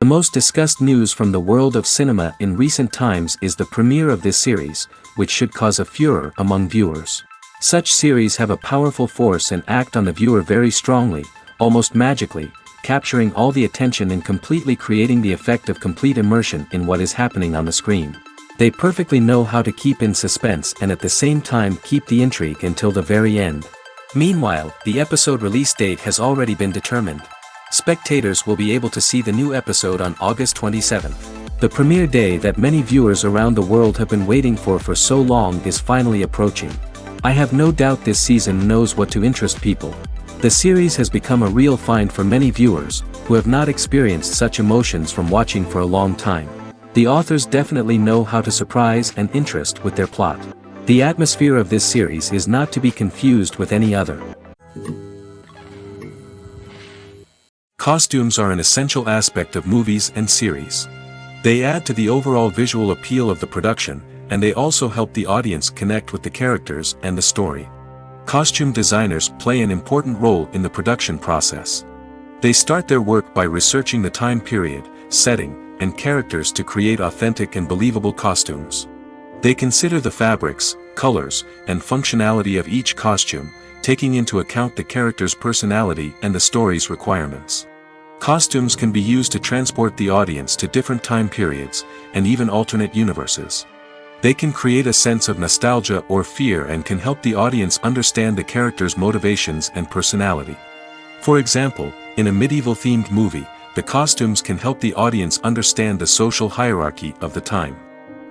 most discussed news from the world of cinema in recent times is the premiere of this series, which should cause a furor among viewers. Such series have a powerful force and act on the viewer very strongly, almost magically, capturing all the attention and completely creating the effect of complete immersion in what is happening on the screen. They perfectly know how to keep in suspense and at the same time keep the intrigue until the very end. Meanwhile, the episode release date has already been determined. Spectators will be able to see the new episode on August 27th. The premiere day that many viewers around the world have been waiting for so long is finally approaching. I have no doubt this season knows what to interest people. The series has become a real find for many viewers, who have not experienced such emotions from watching for a long time. The authors definitely know how to surprise and interest with their plot. The atmosphere of this series is not to be confused with any other. Costumes are an essential aspect of movies and series. They add to the overall visual appeal of the production, and they also help the audience connect with the characters and the story. Costume designers play an important role in the production process. They start their work by researching the time period, setting, and characters to create authentic and believable costumes. They consider the fabrics, colors, and functionality of each costume, taking into account the character's personality and the story's requirements. Costumes can be used to transport the audience to different time periods, and even alternate universes. They can create a sense of nostalgia or fear and can help the audience understand the character's motivations and personality. For example, in a medieval-themed movie, the costumes can help the audience understand the social hierarchy of the time.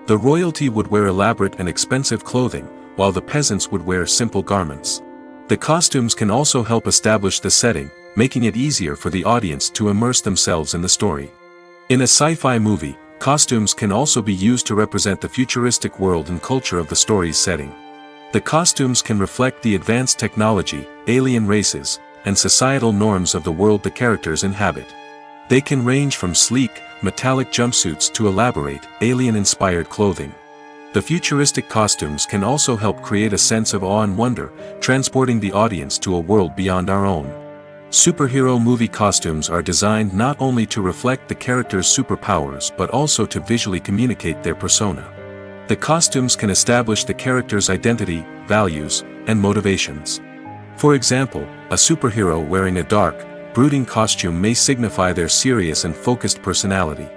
The royalty would wear elaborate and expensive clothing, while the peasants would wear simple garments. The costumes can also help establish the setting, making it easier for the audience to immerse themselves in the story. In a sci-fi movie, costumes can also be used to represent the futuristic world and culture of the story's setting. The costumes can reflect the advanced technology, alien races, and societal norms of the world the characters inhabit. They can range from sleek, metallic jumpsuits to elaborate, alien-inspired clothing. The futuristic costumes can also help create a sense of awe and wonder, transporting the audience to a world beyond our own. Superhero movie costumes are designed not only to reflect the character's superpowers but also to visually communicate their persona. The costumes can establish the character's identity, values, and motivations. For example, a superhero wearing a dark, brooding costume may signify their serious and focused personality.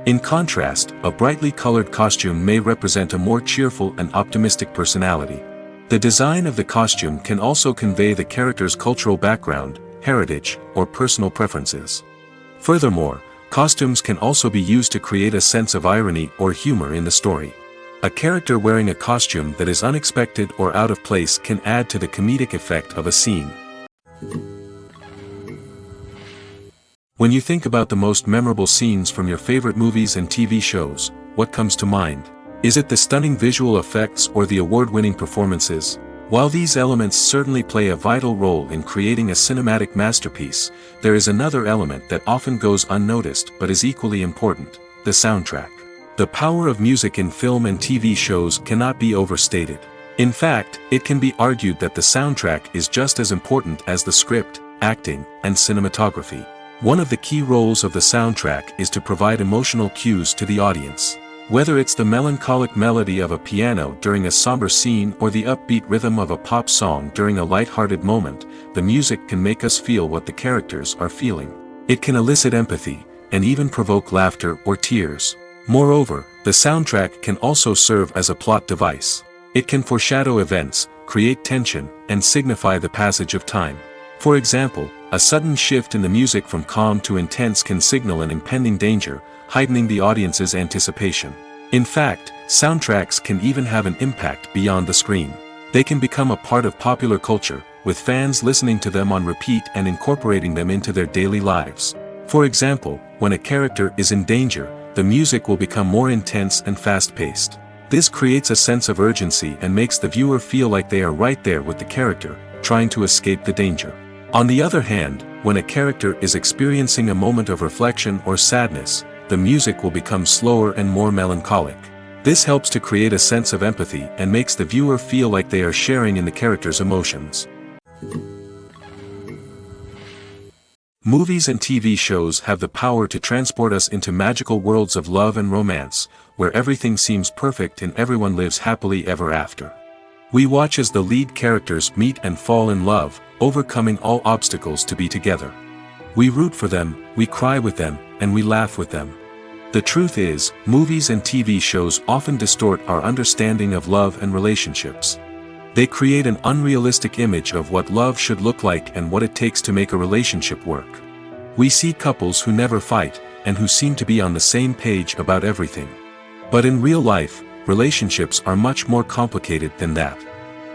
In contrast, a brightly colored costume may represent a more cheerful and optimistic personality. The design of the costume can also convey the character's cultural background, heritage, or personal preferences. Furthermore, costumes can also be used to create a sense of irony or humor in the story. A character wearing a costume that is unexpected or out of place can add to the comedic effect of a scene. When you think about the most memorable scenes from your favorite movies and TV shows, what comes to mind? Is it the stunning visual effects or the award-winning performances? While these elements certainly play a vital role in creating a cinematic masterpiece, there is another element that often goes unnoticed but is equally important: the soundtrack. The power of music in film and TV shows cannot be overstated. In fact, it can be argued that the soundtrack is just as important as the script, acting, and cinematography. One of the key roles of the soundtrack is to provide emotional cues to the audience. Whether it's the melancholic melody of a piano during a somber scene or the upbeat rhythm of a pop song during a light-hearted moment, the music can make us feel what the characters are feeling. It can elicit empathy, and even provoke laughter or tears. Moreover, the soundtrack can also serve as a plot device. It can foreshadow events, create tension, and signify the passage of time. For example, a sudden shift in the music from calm to intense can signal an impending danger, heightening the audience's anticipation. In fact, soundtracks can even have an impact beyond the screen. They can become a part of popular culture, with fans listening to them on repeat and incorporating them into their daily lives. For example, when a character is in danger, the music will become more intense and fast-paced. This creates a sense of urgency and makes the viewer feel like they are right there with the character, trying to escape the danger. On the other hand, when a character is experiencing a moment of reflection or sadness, the music will become slower and more melancholic. This helps to create a sense of empathy and makes the viewer feel like they are sharing in the character's emotions. Movies and TV shows have the power to transport us into magical worlds of love and romance, where everything seems perfect and everyone lives happily ever after. We watch as the lead characters meet and fall in love, overcoming all obstacles to be together. We root for them, we cry with them, and we laugh with them. The truth is, movies and TV shows often distort our understanding of love and relationships. They create an unrealistic image of what love should look like and what it takes to make a relationship work. We see couples who never fight, and who seem to be on the same page about everything. But in real life, relationships are much more complicated than that.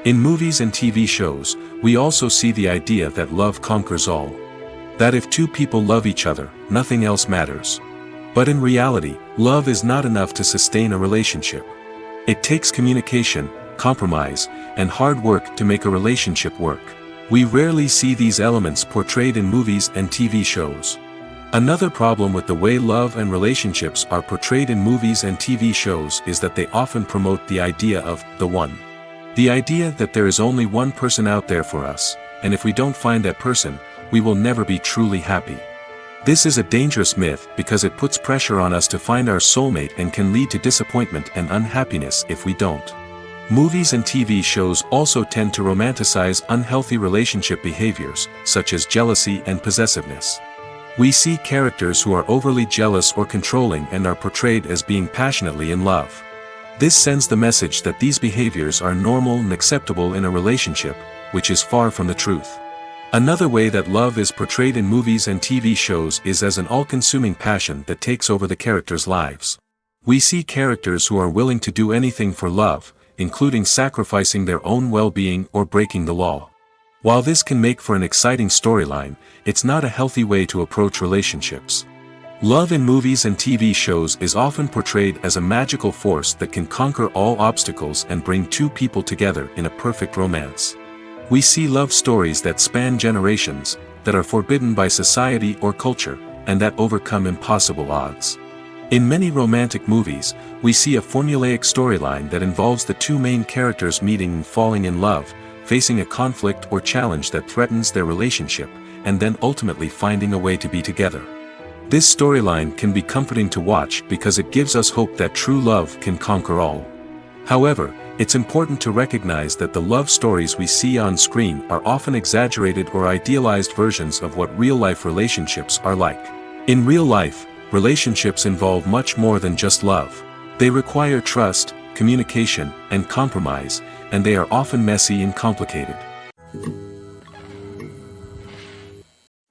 In movies and TV shows, we also see the idea that love conquers all. That if two people love each other, nothing else matters. But in reality, love is not enough to sustain a relationship. It takes communication, compromise, and hard work to make a relationship work. We rarely see these elements portrayed in movies and TV shows. Another problem with the way love and relationships are portrayed in movies and TV shows is that they often promote the idea of the one. The idea that there is only one person out there for us, and if we don't find that person, we will never be truly happy. This is a dangerous myth because it puts pressure on us to find our soulmate and can lead to disappointment and unhappiness if we don't. Movies and TV shows also tend to romanticize unhealthy relationship behaviors, such as jealousy and possessiveness. We see characters who are overly jealous or controlling and are portrayed as being passionately in love. This sends the message that these behaviors are normal and acceptable in a relationship, which is far from the truth. Another way that love is portrayed in movies and TV shows is as an all-consuming passion that takes over the characters' lives. We see characters who are willing to do anything for love, including sacrificing their own well-being or breaking the law. While this can make for an exciting storyline, it's not a healthy way to approach relationships. Love in movies and TV shows is often portrayed as a magical force that can conquer all obstacles and bring two people together in a perfect romance. We see love stories that span generations, that are forbidden by society or culture, and that overcome impossible odds. In many romantic movies, we see a formulaic storyline that involves the two main characters meeting and falling in love, facing a conflict or challenge that threatens their relationship, and then ultimately finding a way to be together. This storyline can be comforting to watch because it gives us hope that true love can conquer all. However, it's important to recognize that the love stories we see on screen are often exaggerated or idealized versions of what real-life relationships are like. In real life, relationships involve much more than just love. They require trust, communication, and compromise, and they are often messy and complicated.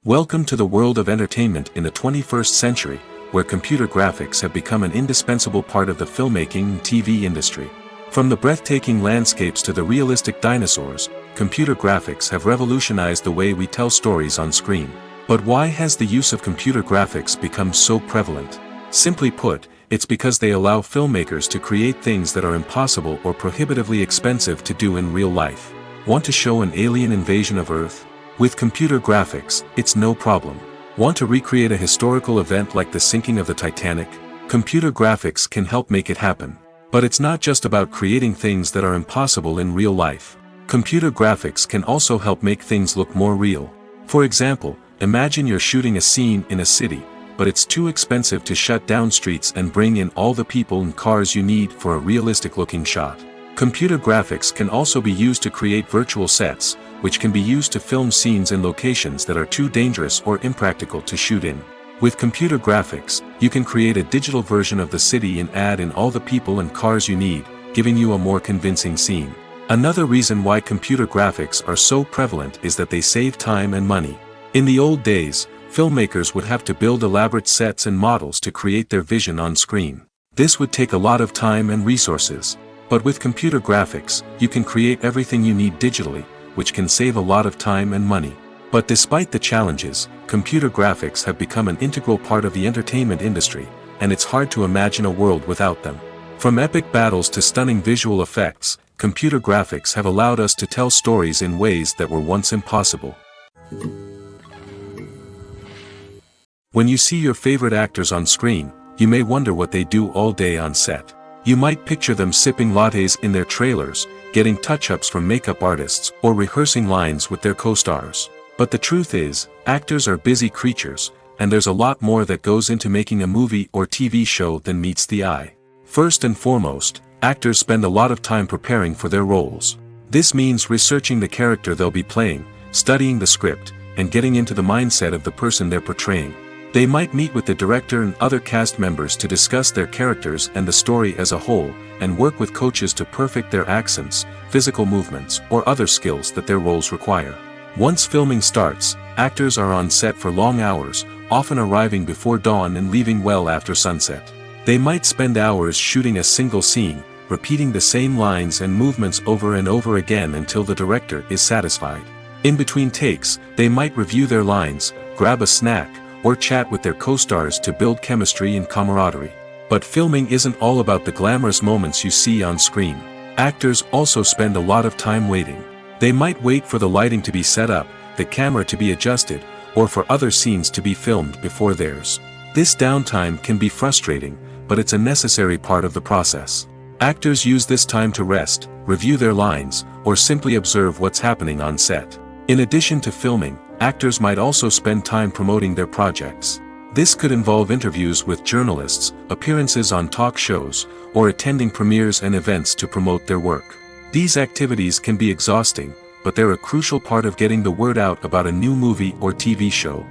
Welcome to the world of entertainment in the 21st century, where computer graphics have become an indispensable part of the filmmaking and TV industry. From the breathtaking landscapes to the realistic dinosaurs, computer graphics have revolutionized the way we tell stories on screen. But why has the use of computer graphics become so prevalent? Simply put, it's because they allow filmmakers to create things that are impossible or prohibitively expensive to do in real life. Want to show an alien invasion of Earth? With computer graphics, it's no problem. Want to recreate a historical event like the sinking of the Titanic? Computer graphics can help make it happen. But it's not just about creating things that are impossible in real life. Computer graphics can also help make things look more real. For example, imagine you're shooting a scene in a city, but it's too expensive to shut down streets and bring in all the people and cars you need for a realistic-looking shot. Computer graphics can also be used to create virtual sets, which can be used to film scenes in locations that are too dangerous or impractical to shoot in. With computer graphics, you can create a digital version of the city and add in all the people and cars you need, giving you a more convincing scene. Another reason why computer graphics are so prevalent is that they save time and money. In the old days, filmmakers would have to build elaborate sets and models to create their vision on screen. This would take a lot of time and resources. But with computer graphics, you can create everything you need digitally, which can save a lot of time and money. But despite the challenges, computer graphics have become an integral part of the entertainment industry, and it's hard to imagine a world without them. From epic battles to stunning visual effects, computer graphics have allowed us to tell stories in ways that were once impossible. When you see your favorite actors on screen, you may wonder what they do all day on set. You might picture them sipping lattes in their trailers, getting touch-ups from makeup artists, or rehearsing lines with their co-stars. But the truth is, actors are busy creatures, and there's a lot more that goes into making a movie or TV show than meets the eye. First and foremost, actors spend a lot of time preparing for their roles. This means researching the character they'll be playing, studying the script, and getting into the mindset of the person they're portraying. They might meet with the director and other cast members to discuss their characters and the story as a whole, and work with coaches to perfect their accents, physical movements, or other skills that their roles require. Once filming starts, actors are on set for long hours, often arriving before dawn and leaving well after sunset. They might spend hours shooting a single scene, repeating the same lines and movements over and over again until the director is satisfied. In between takes, they might review their lines, grab a snack, or chat with their co-stars to build chemistry and camaraderie. But filming isn't all about the glamorous moments you see on screen. Actors also spend a lot of time waiting. They might wait for the lighting to be set up, the camera to be adjusted, or for other scenes to be filmed before theirs. This downtime can be frustrating, but it's a necessary part of the process. Actors use this time to rest, review their lines, or simply observe what's happening on set. In addition to filming, actors might also spend time promoting their projects. This could involve interviews with journalists, appearances on talk shows, or attending premieres and events to promote their work. These activities can be exhausting, but they're a crucial part of getting the word out about a new movie or TV show.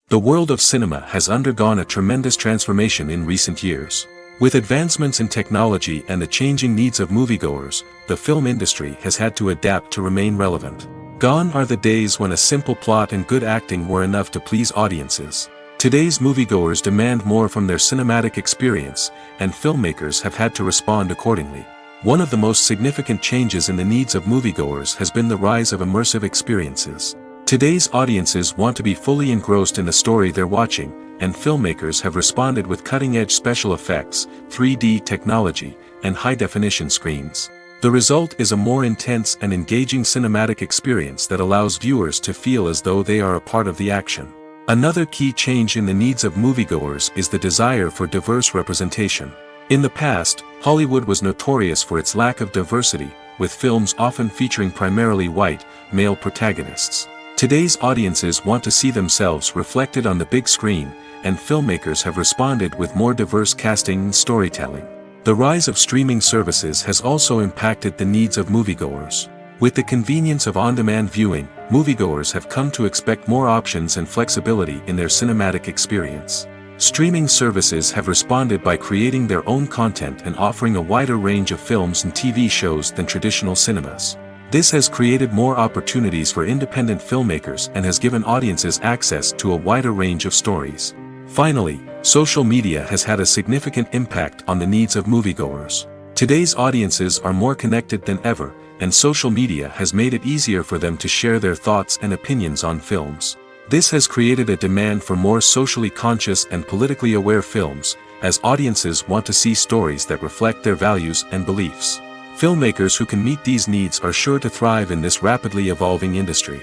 The world of cinema has undergone a tremendous transformation in recent years. With advancements in technology and the changing needs of moviegoers, the film industry has had to adapt to remain relevant. Gone are the days when a simple plot and good acting were enough to please audiences. Today's moviegoers demand more from their cinematic experience, and filmmakers have had to respond accordingly. One of the most significant changes in the needs of moviegoers has been the rise of immersive experiences. Today's audiences want to be fully engrossed in the story they're watching, and filmmakers have responded with cutting-edge special effects, 3D technology, and high-definition screens. The result is a more intense and engaging cinematic experience that allows viewers to feel as though they are a part of the action. Another key change in the needs of moviegoers is the desire for diverse representation. In the past, Hollywood was notorious for its lack of diversity, with films often featuring primarily white, male protagonists. Today's audiences want to see themselves reflected on the big screen, and filmmakers have responded with more diverse casting and storytelling. The rise of streaming services has also impacted the needs of moviegoers. With the convenience of on-demand viewing, moviegoers have come to expect more options and flexibility in their cinematic experience. Streaming services have responded by creating their own content and offering a wider range of films and TV shows than traditional cinemas. This has created more opportunities for independent filmmakers and has given audiences access to a wider range of stories. Finally, social media has had a significant impact on the needs of moviegoers. Today's audiences are more connected than ever, and social media has made it easier for them to share their thoughts and opinions on films. This has created a demand for more socially conscious and politically aware films, as audiences want to see stories that reflect their values and beliefs. Filmmakers who can meet these needs are sure to thrive in this rapidly evolving industry.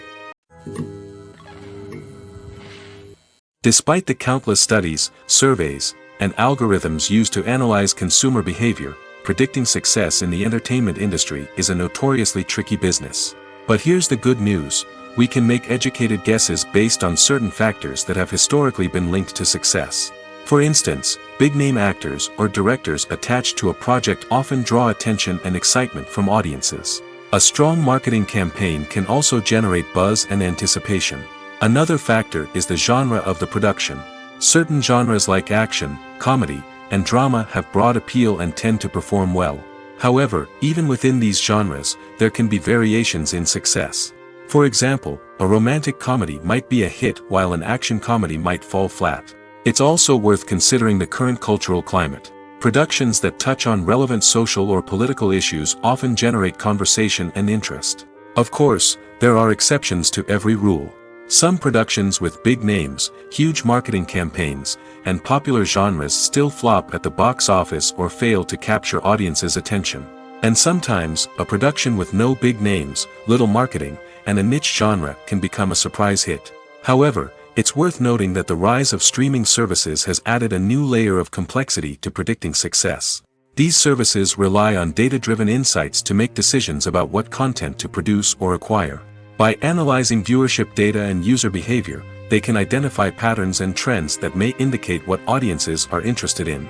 Despite the countless studies, surveys, and algorithms used to analyze consumer behavior, predicting success in the entertainment industry is a notoriously tricky business. But here's the good news: we can make educated guesses based on certain factors that have historically been linked to success. For instance, big-name actors or directors attached to a project often draw attention and excitement from audiences. A strong marketing campaign can also generate buzz and anticipation. Another factor is the genre of the production. Certain genres like action, comedy, and drama have broad appeal and tend to perform well. However, even within these genres, there can be variations in success. For example, a romantic comedy might be a hit while an action comedy might fall flat. It's also worth considering the current cultural climate. Productions that touch on relevant social or political issues often generate conversation and interest. Of course, there are exceptions to every rule. Some productions with big names, huge marketing campaigns, and popular genres still flop at the box office or fail to capture audiences' attention. And sometimes, a production with no big names, little marketing, and a niche genre can become a surprise hit. However, it's worth noting that the rise of streaming services has added a new layer of complexity to predicting success. These services rely on data-driven insights to make decisions about what content to produce or acquire. By analyzing viewership data and user behavior, they can identify patterns and trends that may indicate what audiences are interested in.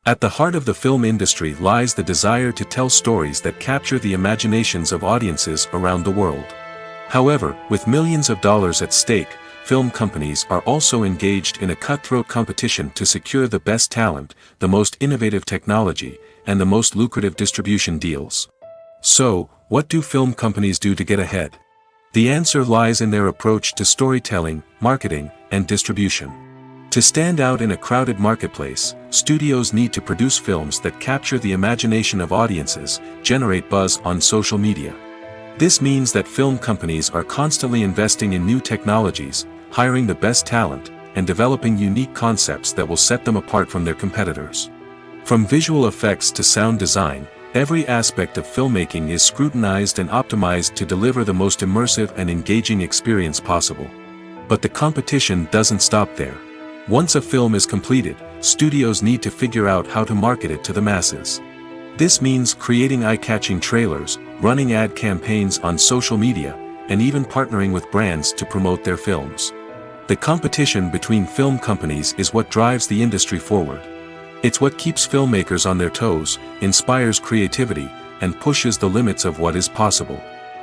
At the heart of the film industry lies the desire to tell stories that capture the imaginations of audiences around the world. However, with millions of dollars at stake, film companies are also engaged in a cutthroat competition to secure the best talent, the most innovative technology, and the most lucrative distribution deals. So, what do film companies do to get ahead? The answer lies in their approach to storytelling, marketing, and distribution. To stand out in a crowded marketplace, studios need to produce films that capture the imagination of audiences, generate buzz on social media. This means that film companies are constantly investing in new technologies, hiring the best talent, and developing unique concepts that will set them apart from their competitors. From visual effects to sound design, every aspect of filmmaking is scrutinized and optimized to deliver the most immersive and engaging experience possible. But the competition doesn't stop there. Once a film is completed, studios need to figure out how to market it to the masses. This means creating eye-catching trailers, running ad campaigns on social media, and even partnering with brands to promote their films. The competition between film companies is what drives the industry forward. It's what keeps filmmakers on their toes, inspires creativity, and pushes the limits of what is possible.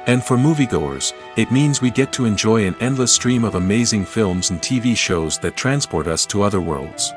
And for moviegoers, it means we get to enjoy an endless stream of amazing films and TV shows that transport us to other worlds.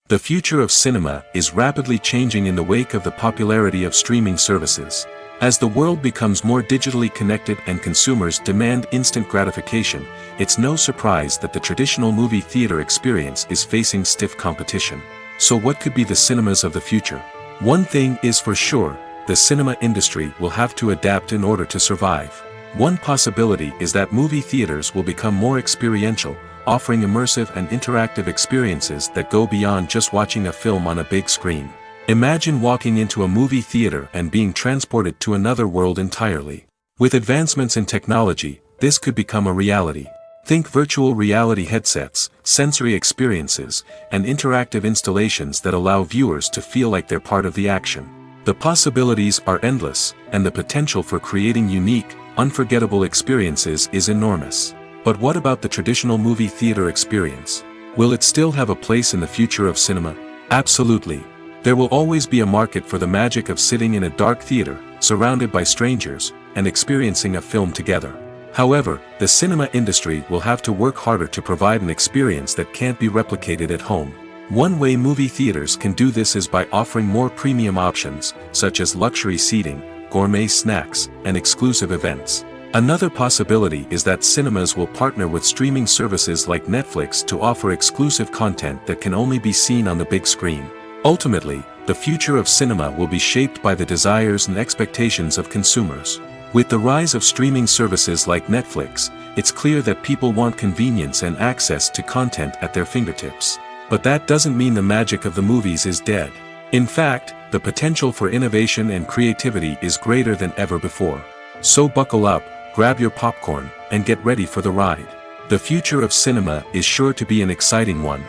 The future of cinema is rapidly changing in the wake of the popularity of streaming services. As the world becomes more digitally connected and consumers demand instant gratification, it's no surprise that the traditional movie theater experience is facing stiff competition. So what could be the cinemas of the future? One thing is for sure, the cinema industry will have to adapt in order to survive. One possibility is that movie theaters will become more experiential, offering immersive and interactive experiences that go beyond just watching a film on a big screen. Imagine walking into a movie theater and being transported to another world entirely. With advancements in technology, this could become a reality. Think virtual reality headsets, sensory experiences, and interactive installations that allow viewers to feel like they're part of the action. The possibilities are endless, and the potential for creating unique, unforgettable experiences is enormous. But what about the traditional movie theater experience? Will it still have a place in the future of cinema? Absolutely. There will always be a market for the magic of sitting in a dark theater, surrounded by strangers, and experiencing a film together. However, the cinema industry will have to work harder to provide an experience that can't be replicated at home. One way movie theaters can do this is by offering more premium options, such as luxury seating, gourmet snacks, and exclusive events. Another possibility is that cinemas will partner with streaming services like Netflix to offer exclusive content that can only be seen on the big screen. Ultimately, the future of cinema will be shaped by the desires and expectations of consumers. With the rise of streaming services like Netflix, it's clear that people want convenience and access to content at their fingertips. But that doesn't mean the magic of the movies is dead. In fact, the potential for innovation and creativity is greater than ever before. So buckle up, grab your popcorn, and get ready for the ride. The future of cinema is sure to be an exciting one.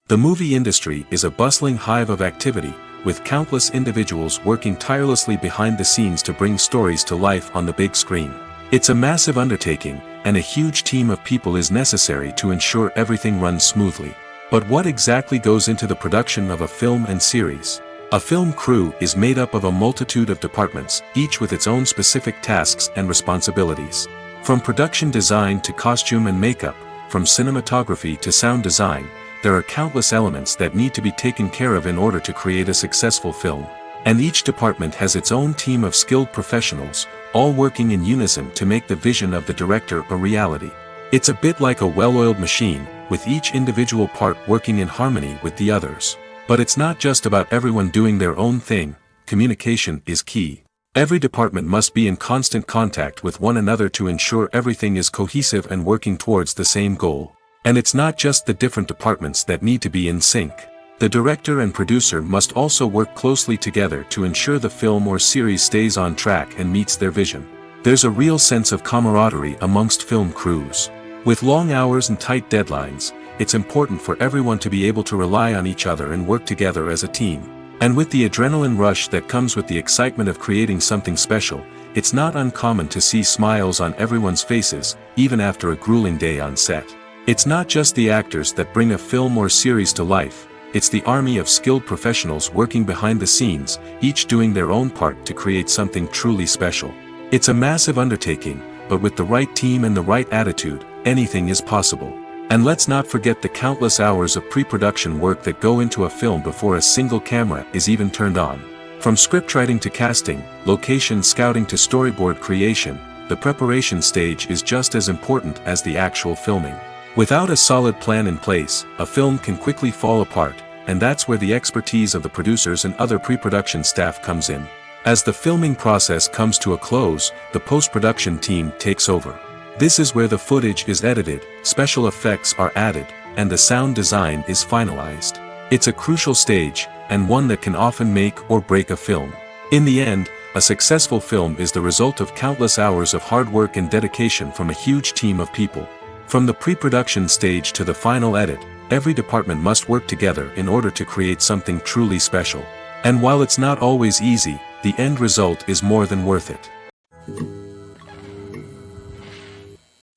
The movie industry is a bustling hive of activity, with countless individuals working tirelessly behind the scenes to bring stories to life on the big screen. It's a massive undertaking, and a huge team of people is necessary to ensure everything runs smoothly. But what exactly goes into the production of a film and series? A film crew is made up of a multitude of departments, each with its own specific tasks and responsibilities. From production design to costume and makeup, from cinematography to sound design, there are countless elements that need to be taken care of in order to create a successful film. And each department has its own team of skilled professionals, all working in unison to make the vision of the director a reality. It's a bit like a well-oiled machine, with each individual part working in harmony with the others. But it's not just about everyone doing their own thing, communication is key. Every department must be in constant contact with one another to ensure everything is cohesive and working towards the same goal. And it's not just the different departments that need to be in sync. The director and producer must also work closely together to ensure the film or series stays on track and meets their vision. There's a real sense of camaraderie amongst film crews. With long hours and tight deadlines, it's important for everyone to be able to rely on each other and work together as a team. And with the adrenaline rush that comes with the excitement of creating something special, it's not uncommon to see smiles on everyone's faces, even after a grueling day on set. It's not just the actors that bring a film or series to life, it's the army of skilled professionals working behind the scenes, each doing their own part to create something truly special. It's a massive undertaking, but with the right team and the right attitude, anything is possible. And let's not forget the countless hours of pre-production work that go into a film before a single camera is even turned on. From scriptwriting to casting, location scouting to storyboard creation, the preparation stage is just as important as the actual filming. Without a solid plan in place, a film can quickly fall apart, and that's where the expertise of the producers and other pre-production staff comes in. As the filming process comes to a close, the post-production team takes over. This is where the footage is edited, special effects are added, and the sound design is finalized. It's a crucial stage, and one that can often make or break a film. In the end, a successful film is the result of countless hours of hard work and dedication from a huge team of people. From the pre-production stage to the final edit, every department must work together in order to create something truly special. And while it's not always easy, the end result is more than worth it.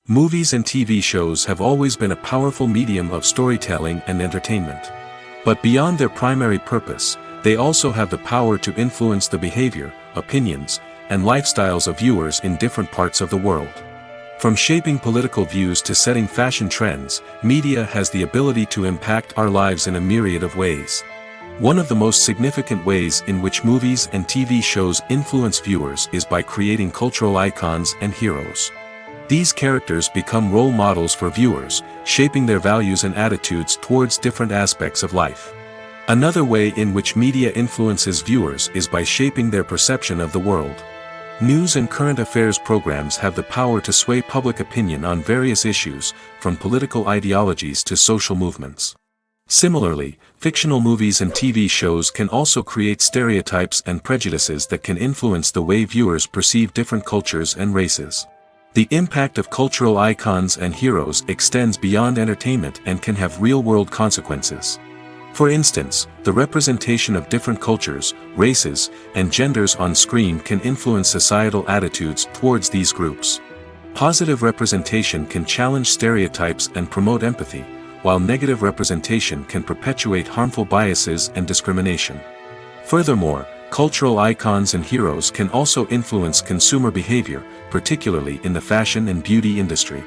Movies and TV shows have always been a powerful medium of storytelling and entertainment. But beyond their primary purpose, they also have the power to influence the behavior, opinions, and lifestyles of viewers in different parts of the world. From shaping political views to setting fashion trends, media has the ability to impact our lives in a myriad of ways. One of the most significant ways in which movies and TV shows influence viewers is by creating cultural icons and heroes. These characters become role models for viewers, shaping their values and attitudes towards different aspects of life. Another way in which media influences viewers is by shaping their perception of the world. News and current affairs programs have the power to sway public opinion on various issues, from political ideologies to social movements. Similarly, fictional movies and TV shows can also create stereotypes and prejudices that can influence the way viewers perceive different cultures and races. The impact of cultural icons and heroes extends beyond entertainment and can have real-world consequences. For instance, the representation of different cultures, races, and genders on screen can influence societal attitudes towards these groups. Positive representation can challenge stereotypes and promote empathy, while negative representation can perpetuate harmful biases and discrimination. Furthermore, cultural icons and heroes can also influence consumer behavior, particularly in the fashion and beauty industry.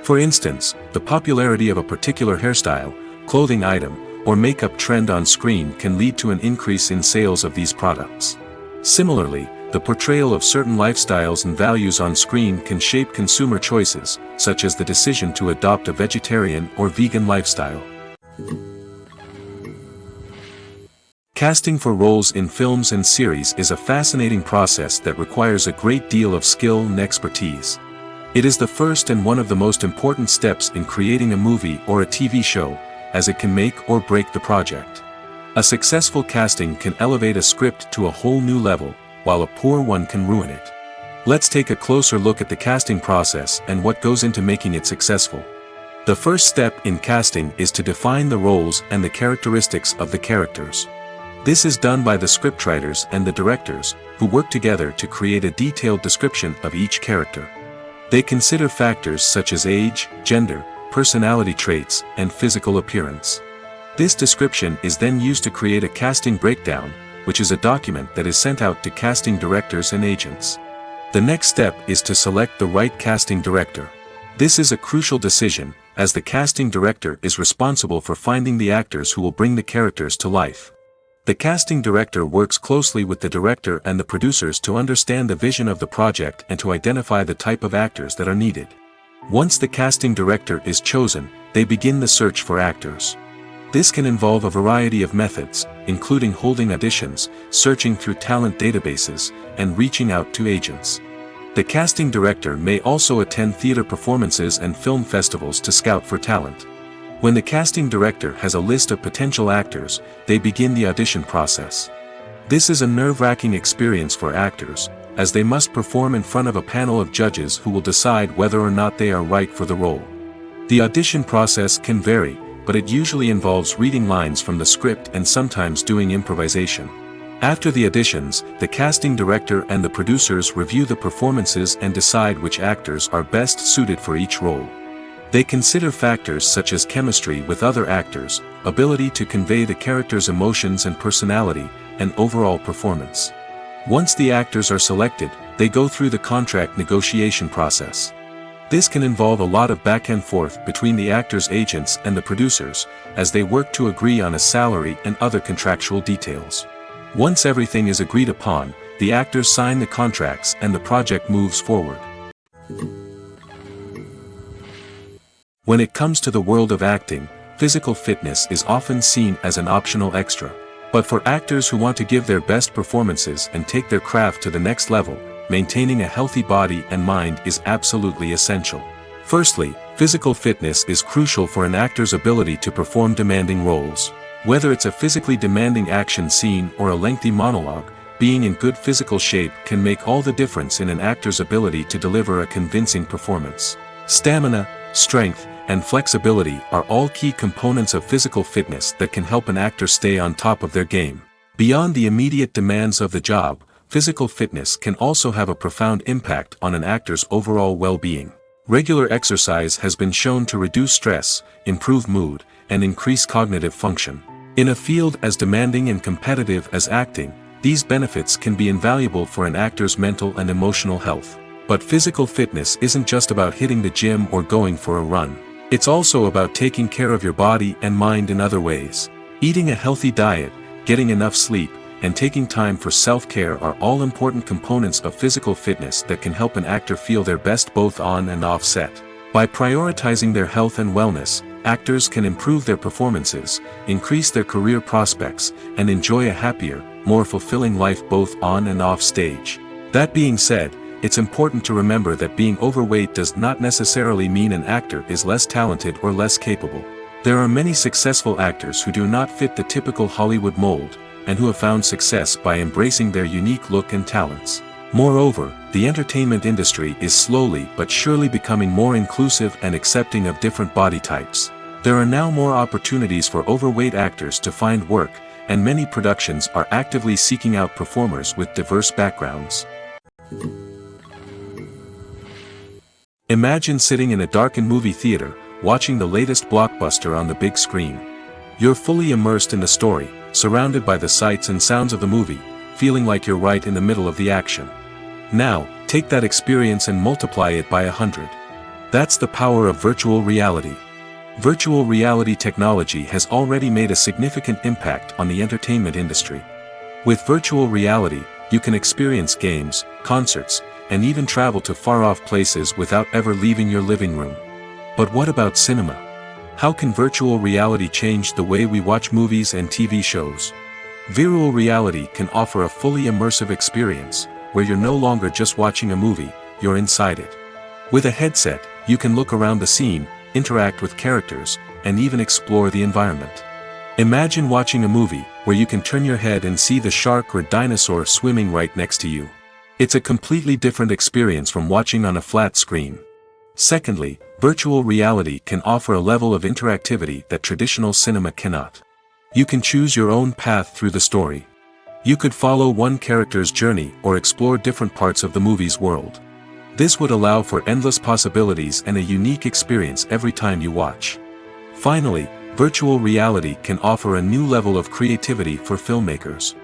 For instance, the popularity of a particular hairstyle, clothing item, or makeup trend on screen can lead to an increase in sales of these products. Similarly, the portrayal of certain lifestyles and values on screen can shape consumer choices, such as the decision to adopt a vegetarian or vegan lifestyle. Casting for roles in films and series is a fascinating process that requires a great deal of skill and expertise. It is the first and one of the most important steps in creating a movie or a TV show, as it can make or break the project. A successful casting can elevate a script to a whole new level, while a poor one can ruin it. Let's take a closer look at the casting process and what goes into making it successful. The first step in casting is to define the roles and the characteristics of the characters. This is done by the scriptwriters and the directors, who work together to create a detailed description of each character. They consider factors such as age, gender, personality traits, and physical appearance. This description is then used to create a casting breakdown, which is a document that is sent out to casting directors and agents. The next step is to select the right casting director. This is a crucial decision, as the casting director is responsible for finding the actors who will bring the characters to life. The casting director works closely with the director and the producers to understand the vision of the project and to identify the type of actors that are needed. Once the casting director is chosen, they begin the search for actors. This can involve a variety of methods, including holding auditions, searching through talent databases, and reaching out to agents. The casting director may also attend theater performances and film festivals to scout for talent. When the casting director has a list of potential actors, they begin the audition process. This is a nerve-wracking experience for actors, as they must perform in front of a panel of judges who will decide whether or not they are right for the role. The audition process can vary, but it usually involves reading lines from the script and sometimes doing improvisation. After the auditions, the casting director and the producers review the performances and decide which actors are best suited for each role. They consider factors such as chemistry with other actors, ability to convey the character's emotions and personality, and overall performance. Once the actors are selected, they go through the contract negotiation process. This can involve a lot of back and forth between the actors' agents and the producers, as they work to agree on a salary and other contractual details. Once everything is agreed upon, the actors sign the contracts and the project moves forward. When it comes to the world of acting, physical fitness is often seen as an optional extra. But for actors who want to give their best performances and take their craft to the next level, maintaining a healthy body and mind is absolutely essential. Firstly, physical fitness is crucial for an actor's ability to perform demanding roles. Whether it's a physically demanding action scene or a lengthy monologue, being in good physical shape can make all the difference in an actor's ability to deliver a convincing performance. Stamina, strength, and flexibility are all key components of physical fitness that can help an actor stay on top of their game. Beyond the immediate demands of the job, physical fitness can also have a profound impact on an actor's overall well-being. Regular exercise has been shown to reduce stress, improve mood, and increase cognitive function. In a field as demanding and competitive as acting, these benefits can be invaluable for an actor's mental and emotional health. But physical fitness isn't just about hitting the gym or going for a run. It's also about taking care of your body and mind in other ways. Eating a healthy diet, getting enough sleep, and taking time for self-care are all important components of physical fitness that can help an actor feel their best both on and off set. By prioritizing their health and wellness, actors can improve their performances, increase their career prospects, and enjoy a happier, more fulfilling life both on and off stage. That being said, it's important to remember that being overweight does not necessarily mean an actor is less talented or less capable. There are many successful actors who do not fit the typical Hollywood mold, and who have found success by embracing their unique look and talents. Moreover, the entertainment industry is slowly but surely becoming more inclusive and accepting of different body types. There are now more opportunities for overweight actors to find work, and many productions are actively seeking out performers with diverse backgrounds. Imagine sitting in a darkened movie theater, watching the latest blockbuster on the big screen. You're fully immersed in the story, surrounded by the sights and sounds of the movie, feeling like you're right in the middle of the action. Now, take that experience and multiply it by 100. That's the power of virtual reality. Virtual reality technology has already made a significant impact on the entertainment industry. With virtual reality, you can experience games, concerts, and even travel to far-off places without ever leaving your living room. But what about cinema? How can virtual reality change the way we watch movies and TV shows? Virtual reality can offer a fully immersive experience, where you're no longer just watching a movie, you're inside it. With a headset, you can look around the scene, interact with characters, and even explore the environment. Imagine watching a movie where you can turn your head and see the shark or dinosaur swimming right next to you. It's a completely different experience from watching on a flat screen. Secondly, virtual reality can offer a level of interactivity that traditional cinema cannot. You can choose your own path through the story. You could follow one character's journey or explore different parts of the movie's world. This would allow for endless possibilities and a unique experience every time you watch. Finally, virtual reality can offer a new level of creativity for filmmakers.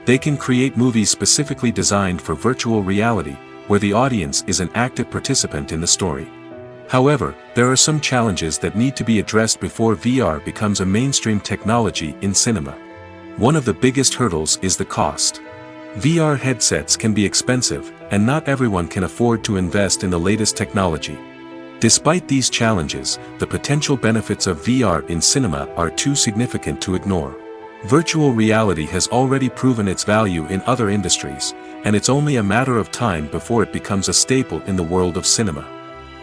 They can create movies specifically designed for virtual reality, where the audience is an active participant in the story. However, there are some challenges that need to be addressed before VR becomes a mainstream technology in cinema. One of the biggest hurdles is the cost. VR headsets can be expensive, and not everyone can afford to invest in the latest technology. Despite these challenges, the potential benefits of VR in cinema are too significant to ignore. Virtual reality has already proven its value in other industries, and it's only a matter of time before it becomes a staple in the world of cinema.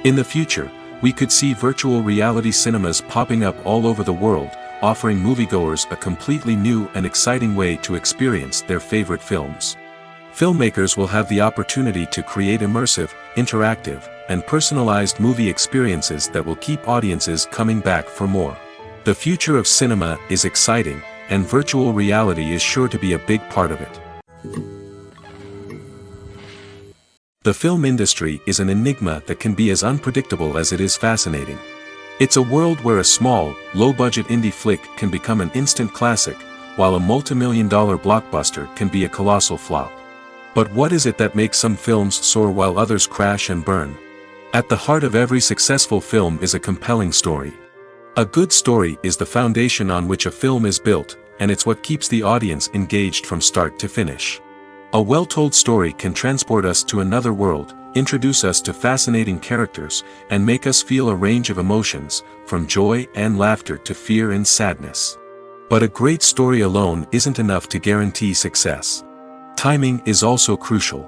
In the future, we could see virtual reality cinemas popping up all over the world, offering moviegoers a completely new and exciting way to experience their favorite films. Filmmakers will have the opportunity to create immersive, interactive, and personalized movie experiences that will keep audiences coming back for more. The future of cinema is exciting, and virtual reality is sure to be a big part of it. The film industry is an enigma that can be as unpredictable as it is fascinating. It's a world where a small, low-budget indie flick can become an instant classic, while a multi-million-dollar blockbuster can be a colossal flop. But what is it that makes some films soar while others crash and burn? At the heart of every successful film is a compelling story. A good story is the foundation on which a film is built, and it's what keeps the audience engaged from start to finish. A well-told story can transport us to another world, introduce us to fascinating characters, and make us feel a range of emotions, from joy and laughter to fear and sadness. But a great story alone isn't enough to guarantee success. Timing is also crucial.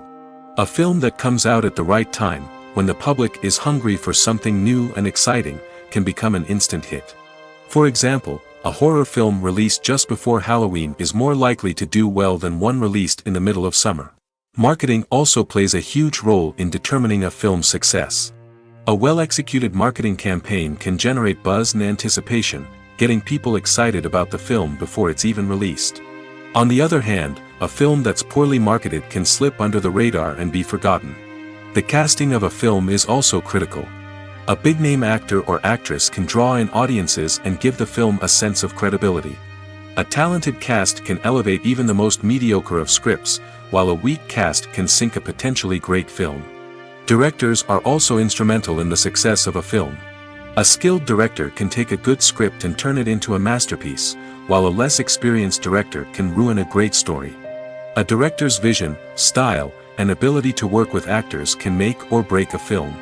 A film that comes out at the right time, when the public is hungry for something new and exciting, can become an instant hit. For example, a horror film released just before Halloween is more likely to do well than one released in the middle of summer. Marketing also plays a huge role in determining a film's success. A well-executed marketing campaign can generate buzz and anticipation, getting people excited about the film before it's even released. On the other hand, a film that's poorly marketed can slip under the radar and be forgotten. The casting of a film is also critical. A big-name actor or actress can draw in audiences and give the film a sense of credibility. A talented cast can elevate even the most mediocre of scripts, while a weak cast can sink a potentially great film. Directors are also instrumental in the success of a film. A skilled director can take a good script and turn it into a masterpiece, while a less experienced director can ruin a great story. A director's vision, style, and ability to work with actors can make or break a film.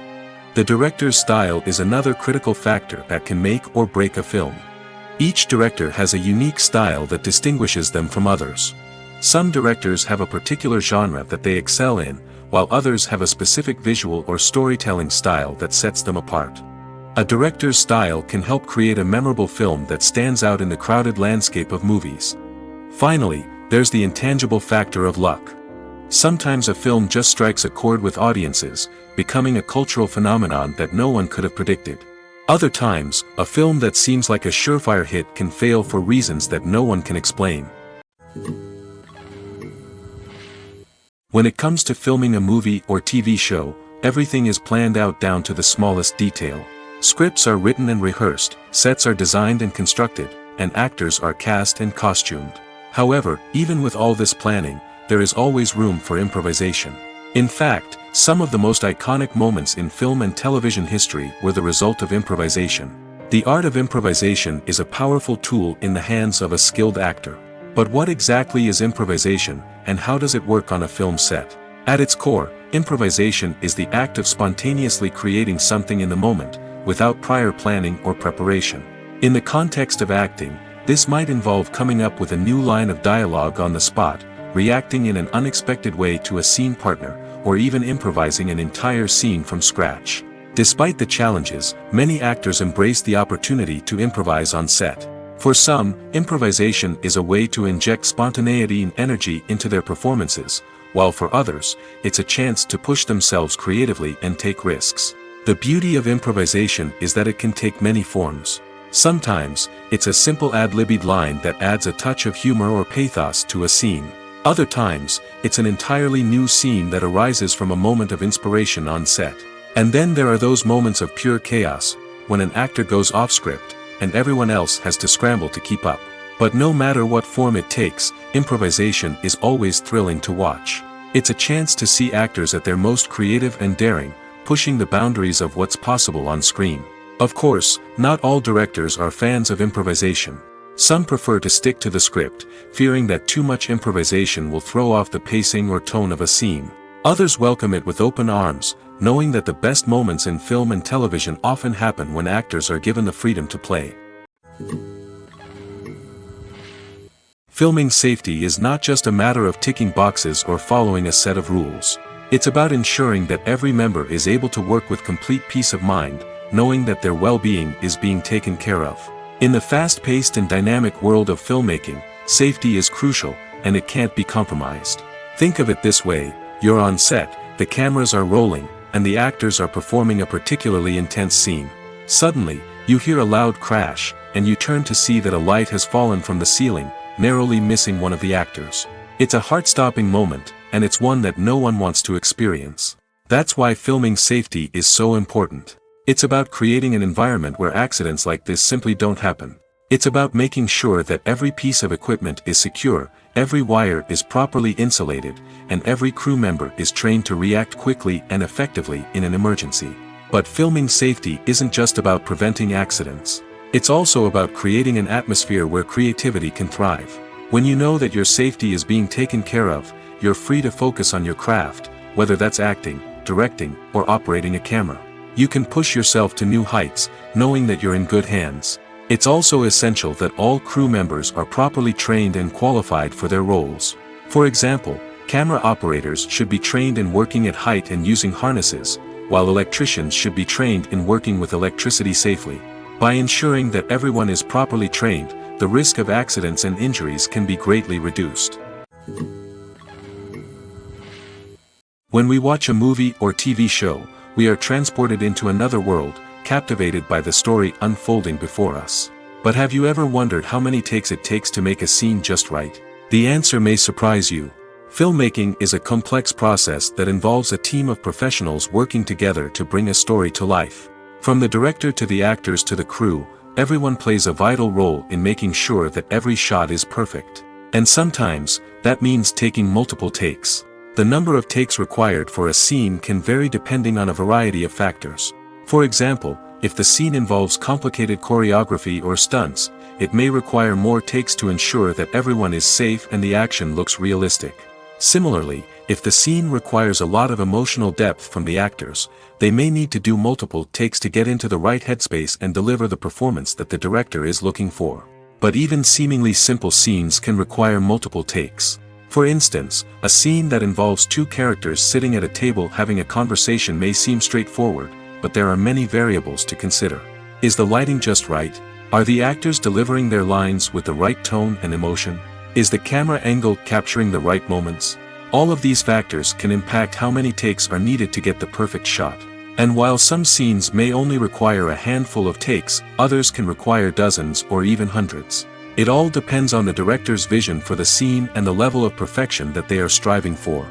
The director's style is another critical factor that can make or break a film. Each director has a unique style that distinguishes them from others. Some directors have a particular genre that they excel in, while others have a specific visual or storytelling style that sets them apart. A director's style can help create a memorable film that stands out in the crowded landscape of movies. Finally, there's the intangible factor of luck. Sometimes a film just strikes a chord with audiences, becoming a cultural phenomenon that no one could have predicted. Other times, a film that seems like a surefire hit can fail for reasons that no one can explain. When it comes to filming a movie or TV show, everything is planned out down to the smallest detail. Scripts are written and rehearsed, sets are designed and constructed, and actors are cast and costumed. However, even with all this planning, there is always room for improvisation. In fact, some of the most iconic moments in film and television history were the result of improvisation. The art of improvisation is a powerful tool in the hands of a skilled actor. But what exactly is improvisation, and how does it work on a film set? At its core, improvisation is the act of spontaneously creating something in the moment, without prior planning or preparation. In the context of acting, this might involve coming up with a new line of dialogue on the spot, reacting in an unexpected way to a scene partner, or even improvising an entire scene from scratch. Despite the challenges, many actors embrace the opportunity to improvise on set. For some, improvisation is a way to inject spontaneity and energy into their performances, while for others, it's a chance to push themselves creatively and take risks. The beauty of improvisation is that it can take many forms. Sometimes, it's a simple ad-libbed line that adds a touch of humor or pathos to a scene. Other times, it's an entirely new scene that arises from a moment of inspiration on set. And then there are those moments of pure chaos, when an actor goes off script, and everyone else has to scramble to keep up. But no matter what form it takes, improvisation is always thrilling to watch. It's a chance to see actors at their most creative and daring, pushing the boundaries of what's possible on screen. Of course, not all directors are fans of improvisation. Some prefer to stick to the script, fearing that too much improvisation will throw off the pacing or tone of a scene. Others welcome it with open arms, knowing that the best moments in film and television often happen when actors are given the freedom to play. Filming safety is not just a matter of ticking boxes or following a set of rules. It's about ensuring that every member is able to work with complete peace of mind, knowing that their well-being is being taken care of. In the fast-paced and dynamic world of filmmaking, safety is crucial, and it can't be compromised. Think of it this way: you're on set, the cameras are rolling, and the actors are performing a particularly intense scene. Suddenly, you hear a loud crash, and you turn to see that a light has fallen from the ceiling, narrowly missing one of the actors. It's a heart-stopping moment, and it's one that no one wants to experience. That's why filming safety is so important. It's about creating an environment where accidents like this simply don't happen. It's about making sure that every piece of equipment is secure, every wire is properly insulated, and every crew member is trained to react quickly and effectively in an emergency. But filming safety isn't just about preventing accidents. It's also about creating an atmosphere where creativity can thrive. When you know that your safety is being taken care of, you're free to focus on your craft, whether that's acting, directing, or operating a camera. You can push yourself to new heights, knowing that you're in good hands. It's also essential that all crew members are properly trained and qualified for their roles. For example, camera operators should be trained in working at height and using harnesses, while electricians should be trained in working with electricity safely. By ensuring that everyone is properly trained, the risk of accidents and injuries can be greatly reduced. When we watch a movie or TV show, we are transported into another world, captivated by the story unfolding before us. But have you ever wondered how many takes it takes to make a scene just right? The answer may surprise you. Filmmaking is a complex process that involves a team of professionals working together to bring a story to life. From the director to the actors to the crew, everyone plays a vital role in making sure that every shot is perfect. And sometimes, that means taking multiple takes. The number of takes required for a scene can vary depending on a variety of factors. For example, if the scene involves complicated choreography or stunts, it may require more takes to ensure that everyone is safe and the action looks realistic. Similarly, if the scene requires a lot of emotional depth from the actors, they may need to do multiple takes to get into the right headspace and deliver the performance that the director is looking for. But even seemingly simple scenes can require multiple takes. For instance, a scene that involves two characters sitting at a table having a conversation may seem straightforward, but there are many variables to consider. Is the lighting just right? Are the actors delivering their lines with the right tone and emotion? Is the camera angle capturing the right moments? All of these factors can impact how many takes are needed to get the perfect shot. And while some scenes may only require a handful of takes, others can require dozens or even hundreds. It all depends on the director's vision for the scene and the level of perfection that they are striving for.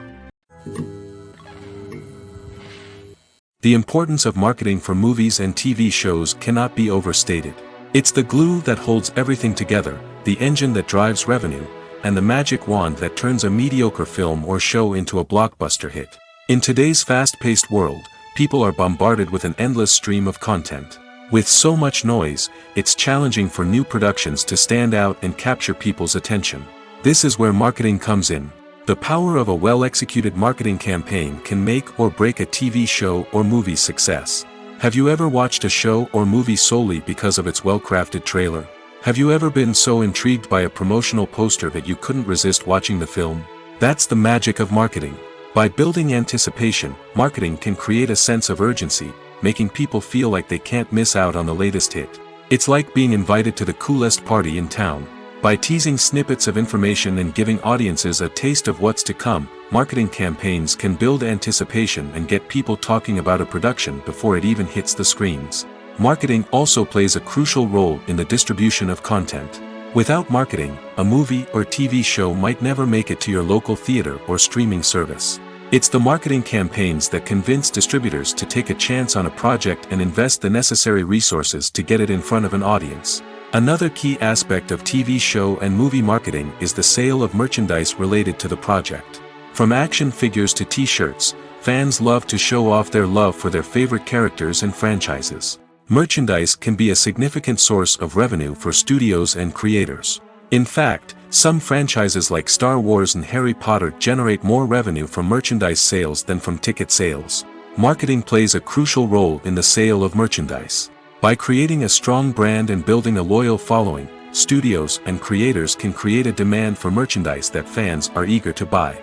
The importance of marketing for movies and TV shows cannot be overstated. It's the glue that holds everything together, the engine that drives revenue, and the magic wand that turns a mediocre film or show into a blockbuster hit. In today's fast-paced world, people are bombarded with an endless stream of content. With so much noise, it's challenging for new productions to stand out and capture people's attention. This is where marketing comes in. The power of a well-executed marketing campaign can make or break a TV show or movie's success. Have you ever watched a show or movie solely because of its well-crafted trailer? Have you ever been so intrigued by a promotional poster that you couldn't resist watching the film? That's the magic of marketing. By building anticipation, marketing can create a sense of urgency, making people feel like they can't miss out on the latest hit. It's like being invited to the coolest party in town. By teasing snippets of information and giving audiences a taste of what's to come, marketing campaigns can build anticipation and get people talking about a production before it even hits the screens. Marketing also plays a crucial role in the distribution of content. Without marketing, a movie or TV show might never make it to your local theater or streaming service. It's the marketing campaigns that convince distributors to take a chance on a project and invest the necessary resources to get it in front of an audience. Another key aspect of TV show and movie marketing is the sale of merchandise related to the project. From action figures to t-shirts, fans love to show off their love for their favorite characters and franchises. Merchandise can be a significant source of revenue for studios and creators. In fact, some franchises like Star Wars and Harry Potter generate more revenue from merchandise sales than from ticket sales. Marketing plays a crucial role in the sale of merchandise. By creating a strong brand and building a loyal following, studios and creators can create a demand for merchandise that fans are eager to buy.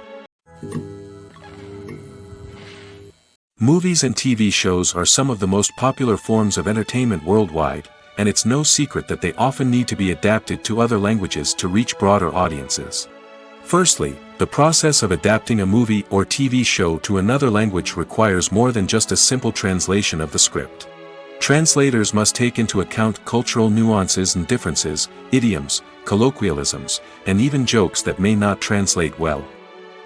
Movies and TV shows are some of the most popular forms of entertainment worldwide, and it's no secret that they often need to be adapted to other languages to reach broader audiences. Firstly, the The process of adapting a movie or TV show to another language requires more than just a simple translation of the script. Translators must take into account cultural nuances and differences, idioms, colloquialisms, and even jokes that may not translate well.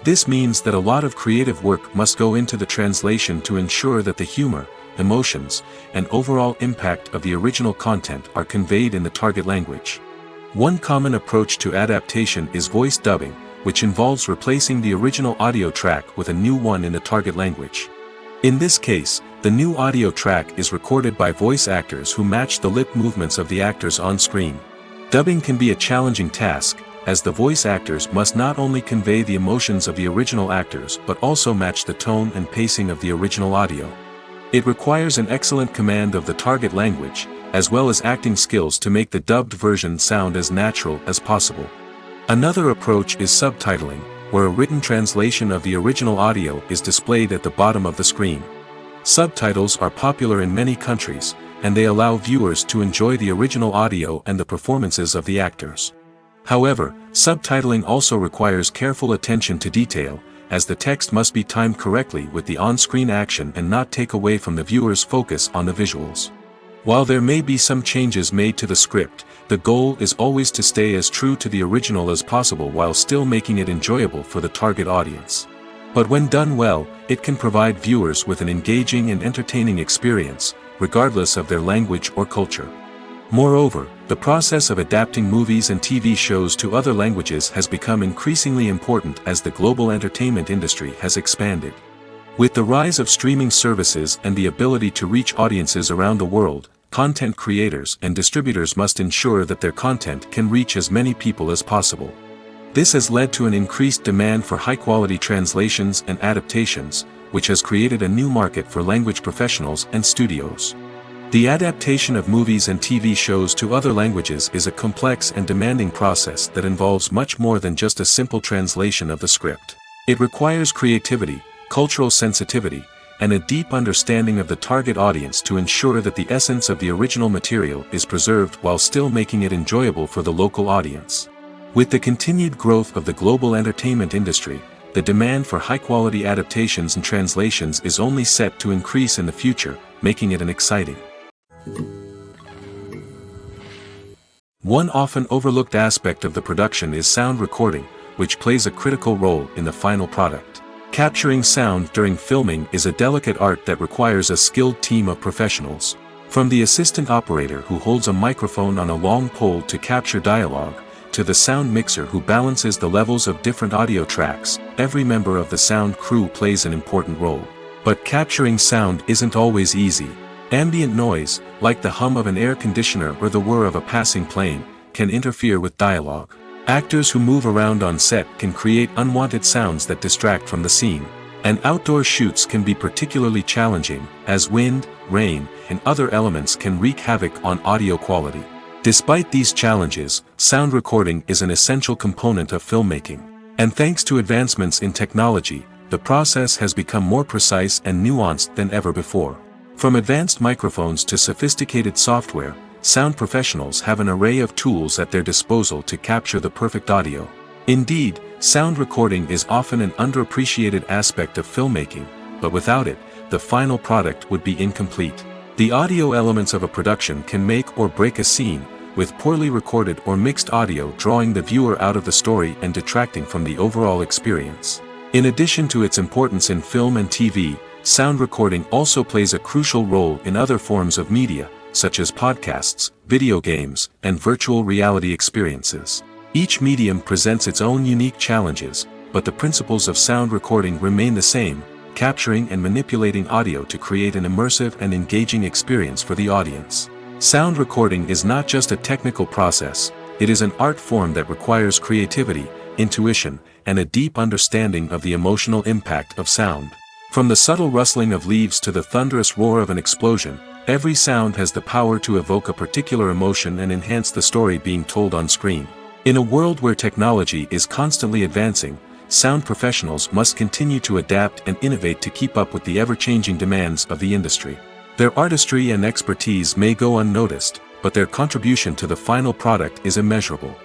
This means that a lot of creative work must go into the translation to ensure that the humor, emotions, and overall impact of the original content are conveyed in the target language. One common approach to adaptation is voice dubbing, which involves replacing the original audio track with a new one in the target language. In this case, the new audio track is recorded by voice actors who match the lip movements of the actors on screen. Dubbing can be a challenging task, as the voice actors must not only convey the emotions of the original actors but also match the tone and pacing of the original audio. It requires an excellent command of the target language, as well as acting skills to make the dubbed version sound as natural as possible. Another approach is subtitling, where a written translation of the original audio is displayed at the bottom of the screen. Subtitles are popular in many countries, and they allow viewers to enjoy the original audio and the performances of the actors. However, subtitling also requires careful attention to detail, as the text must be timed correctly with the on-screen action and not take away from the viewer's focus on the visuals. While there may be some changes made to the script, the goal is always to stay as true to the original as possible while still making it enjoyable for the target audience. But when done well, it can provide viewers with an engaging and entertaining experience, regardless of their language or culture. Moreover, the process of adapting movies and TV shows to other languages has become increasingly important as the global entertainment industry has expanded. With the rise of streaming services and the ability to reach audiences around the world, content creators and distributors must ensure that their content can reach as many people as possible. This has led to an increased demand for high-quality translations and adaptations, which has created a new market for language professionals and studios. The adaptation of movies and TV shows to other languages is a complex and demanding process that involves much more than just a simple translation of the script. It requires creativity, cultural sensitivity, and a deep understanding of the target audience to ensure that the essence of the original material is preserved while still making it enjoyable for the local audience. With the continued growth of the global entertainment industry, the demand for high-quality adaptations and translations is only set to increase in the future, making it an exciting. One often overlooked aspect of the production is sound recording, which plays a critical role in the final product. Capturing sound during filming is a delicate art that requires a skilled team of professionals. From the assistant operator who holds a microphone on a long pole to capture dialogue, to the sound mixer who balances the levels of different audio tracks, every member of the sound crew plays an important role. But capturing sound isn't always easy. Ambient noise, like the hum of an air conditioner or the whir of a passing plane, can interfere with dialogue. Actors who move around on set can create unwanted sounds that distract from the scene. And outdoor shoots can be particularly challenging, as wind, rain, and other elements can wreak havoc on audio quality. Despite these challenges, sound recording is an essential component of filmmaking. And thanks to advancements in technology, the process has become more precise and nuanced than ever before. From advanced microphones to sophisticated software, sound professionals have an array of tools at their disposal to capture the perfect audio. Indeed, sound recording is often an underappreciated aspect of filmmaking, but without it, the final product would be incomplete. The audio elements of a production can make or break a scene, with poorly recorded or mixed audio drawing the viewer out of the story and detracting from the overall experience. In addition to its importance in film and TV, sound recording also plays a crucial role in other forms of media, such as podcasts, video games, and virtual reality experiences. Each medium presents its own unique challenges, but the principles of sound recording remain the same: capturing and manipulating audio to create an immersive and engaging experience for the audience. Sound recording is not just a technical process, it is an art form that requires creativity, intuition, and a deep understanding of the emotional impact of sound. From the subtle rustling of leaves to the thunderous roar of an explosion, every sound has the power to evoke a particular emotion and enhance the story being told on screen. In a world where technology is constantly advancing, sound professionals must continue to adapt and innovate to keep up with the ever-changing demands of the industry. Their artistry and expertise may go unnoticed, but their contribution to the final product is immeasurable.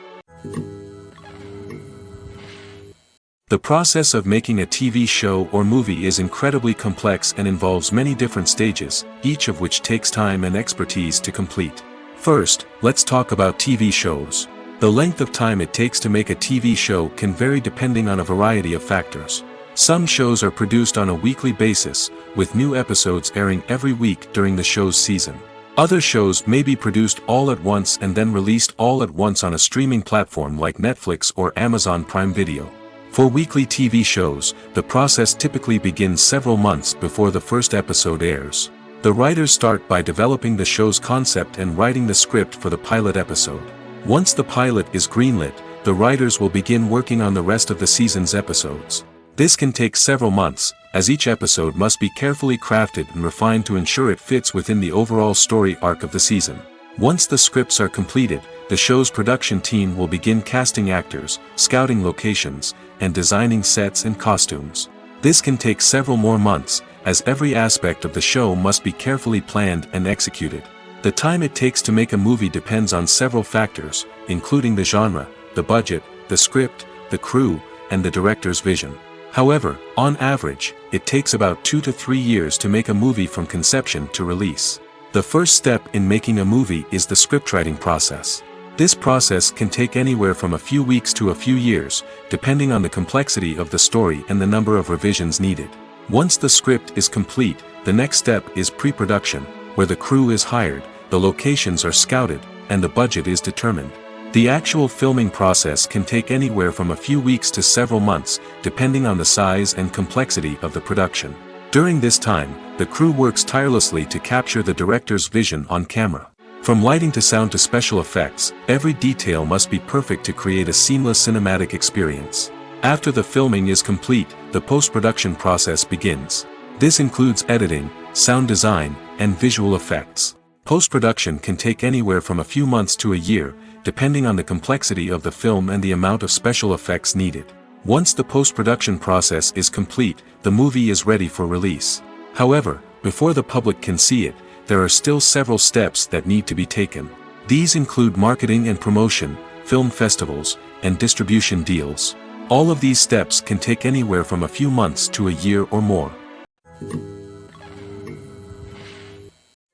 The process of making a TV show or movie is incredibly complex and involves many different stages, each of which takes time and expertise to complete. First, let's talk about TV shows. The length of time it takes to make a TV show can vary depending on a variety of factors. Some shows are produced on a weekly basis, with new episodes airing every week during the show's season. Other shows may be produced all at once and then released all at once on a streaming platform like Netflix or Amazon Prime Video. For weekly TV shows, the process typically begins several months before the first episode airs. The writers start by developing the show's concept and writing the script for the pilot episode. Once the pilot is greenlit, the writers will begin working on the rest of the season's episodes. This can take several months, as each episode must be carefully crafted and refined to ensure it fits within the overall story arc of the season. Once the scripts are completed, the show's production team will begin casting actors, scouting locations, and designing sets and costumes. This can take several more months, as every aspect of the show must be carefully planned and executed. The time it takes to make a movie depends on several factors, including the genre, the budget, the script, the crew, and the director's vision. However, on average, it takes about 2 to 3 years to make a movie from conception to release. The first step in making a movie is the scriptwriting process. This process can take anywhere from a few weeks to a few years, depending on the complexity of the story and the number of revisions needed. Once the script is complete, the next step is pre-production, where the crew is hired, the locations are scouted, and the budget is determined. The actual filming process can take anywhere from a few weeks to several months, depending on the size and complexity of the production. During this time, the crew works tirelessly to capture the director's vision on camera. From lighting to sound to special effects, every detail must be perfect to create a seamless cinematic experience. After the filming is complete, the post-production process begins. This includes editing, sound design, and visual effects. Post-production can take anywhere from a few months to a year, depending on the complexity of the film and the amount of special effects needed. Once the post-production process is complete, the movie is ready for release. However, before the public can see it, there are still several steps that need to be taken. These include marketing and promotion, film festivals, and distribution deals. All of these steps can take anywhere from a few months to a year or more.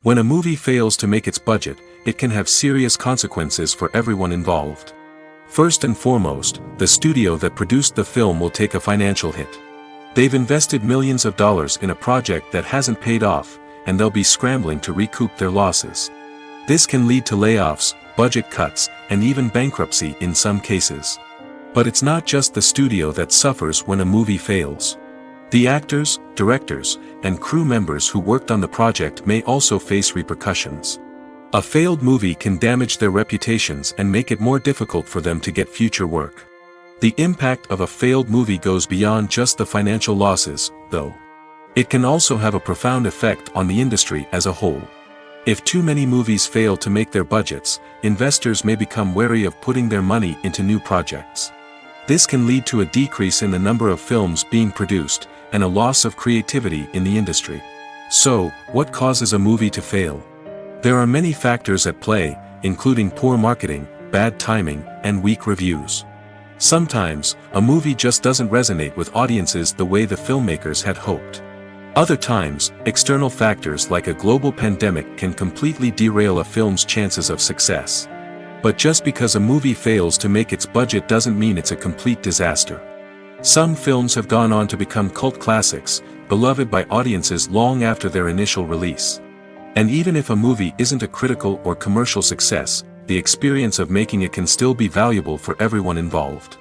When a movie fails to make its budget, it can have serious consequences for everyone involved. First and foremost, the studio that produced the film will take a financial hit. They've invested millions of dollars in a project that hasn't paid off, and they'll be scrambling to recoup their losses. This can lead to layoffs, budget cuts, and even bankruptcy in some cases. But it's not just the studio that suffers when a movie fails. The actors, directors, and crew members who worked on the project may also face repercussions. A failed movie can damage their reputations and make it more difficult for them to get future work. The impact of a failed movie goes beyond just the financial losses, though. It can also have a profound effect on the industry as a whole. If too many movies fail to make their budgets, investors may become wary of putting their money into new projects. This can lead to a decrease in the number of films being produced, and a loss of creativity in the industry. So, what causes a movie to fail? There are many factors at play, including poor marketing, bad timing, and weak reviews. Sometimes, a movie just doesn't resonate with audiences the way the filmmakers had hoped. Other times, external factors like a global pandemic can completely derail a film's chances of success. But just because a movie fails to make its budget doesn't mean it's a complete disaster. Some films have gone on to become cult classics, beloved by audiences long after their initial release. And even if a movie isn't a critical or commercial success, the experience of making it can still be valuable for everyone involved.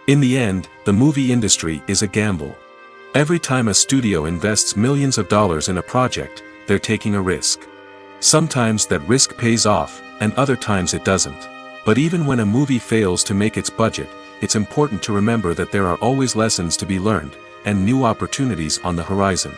In the end, the movie industry is a gamble. Every time a studio invests millions of dollars in a project, they're taking a risk. Sometimes that risk pays off, and other times it doesn't. But even when a movie fails to make its budget, it's important to remember that there are always lessons to be learned, and new opportunities on the horizon.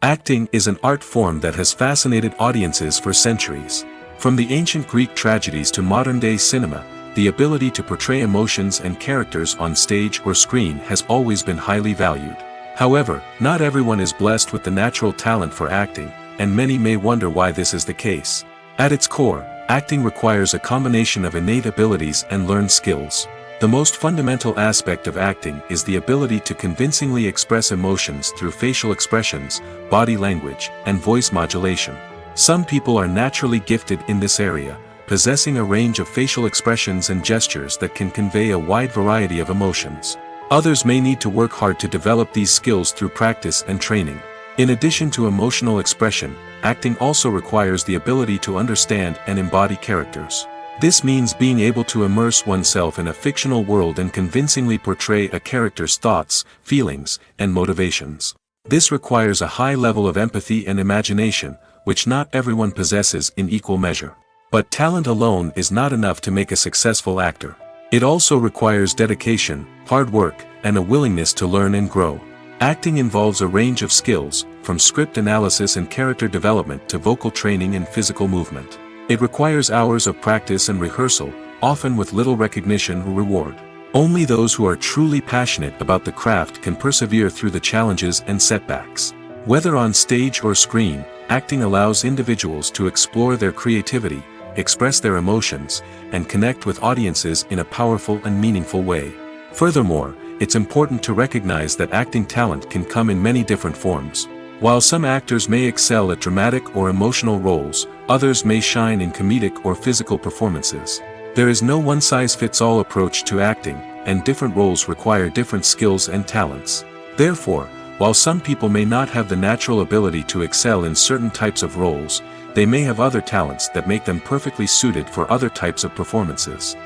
Acting is an art form that has fascinated audiences for centuries. From the ancient Greek tragedies to modern-day cinema, the ability to portray emotions and characters on stage or screen has always been highly valued. However, not everyone is blessed with the natural talent for acting, and many may wonder why this is the case. At its core, acting requires a combination of innate abilities and learned skills. The most fundamental aspect of acting is the ability to convincingly express emotions through facial expressions, body language, and voice modulation. Some people are naturally gifted in this area, possessing a range of facial expressions and gestures that can convey a wide variety of emotions. Others may need to work hard to develop these skills through practice and training. In addition to emotional expression, acting also requires the ability to understand and embody characters. This means being able to immerse oneself in a fictional world and convincingly portray a character's thoughts, feelings, and motivations. This requires a high level of empathy and imagination, which not everyone possesses in equal measure. But talent alone is not enough to make a successful actor. It also requires dedication, hard work, and a willingness to learn and grow. Acting involves a range of skills, from script analysis and character development to vocal training and physical movement. It requires hours of practice and rehearsal, often with little recognition or reward. Only those who are truly passionate about the craft can persevere through the challenges and setbacks. Whether on stage or screen, acting allows individuals to explore their creativity, express their emotions, and connect with audiences in a powerful and meaningful way. Furthermore, it's important to recognize that acting talent can come in many different forms. While some actors may excel at dramatic or emotional roles, others may shine in comedic or physical performances. There is no one-size-fits-all approach to acting, and different roles require different skills and talents. Therefore, while some people may not have the natural ability to excel in certain types of roles, they may have other talents that make them perfectly suited for other types of performances.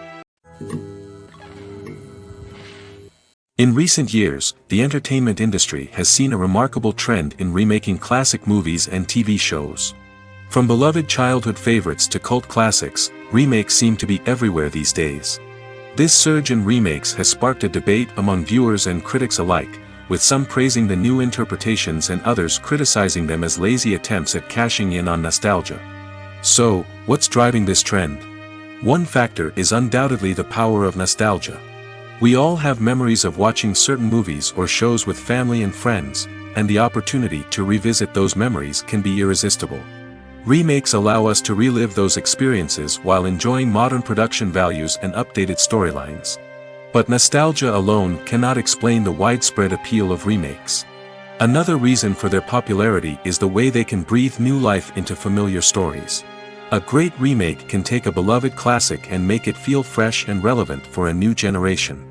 In recent years, the entertainment industry has seen a remarkable trend in remaking classic movies and TV shows. From beloved childhood favorites to cult classics, remakes seem to be everywhere these days. This surge in remakes has sparked a debate among viewers and critics alike, with some praising the new interpretations and others criticizing them as lazy attempts at cashing in on nostalgia. So, what's driving this trend? One factor is undoubtedly the power of nostalgia. We all have memories of watching certain movies or shows with family and friends, and the opportunity to revisit those memories can be irresistible. Remakes allow us to relive those experiences while enjoying modern production values and updated storylines. But nostalgia alone cannot explain the widespread appeal of remakes. Another reason for their popularity is the way they can breathe new life into familiar stories. A great remake can take a beloved classic and make it feel fresh and relevant for a new generation.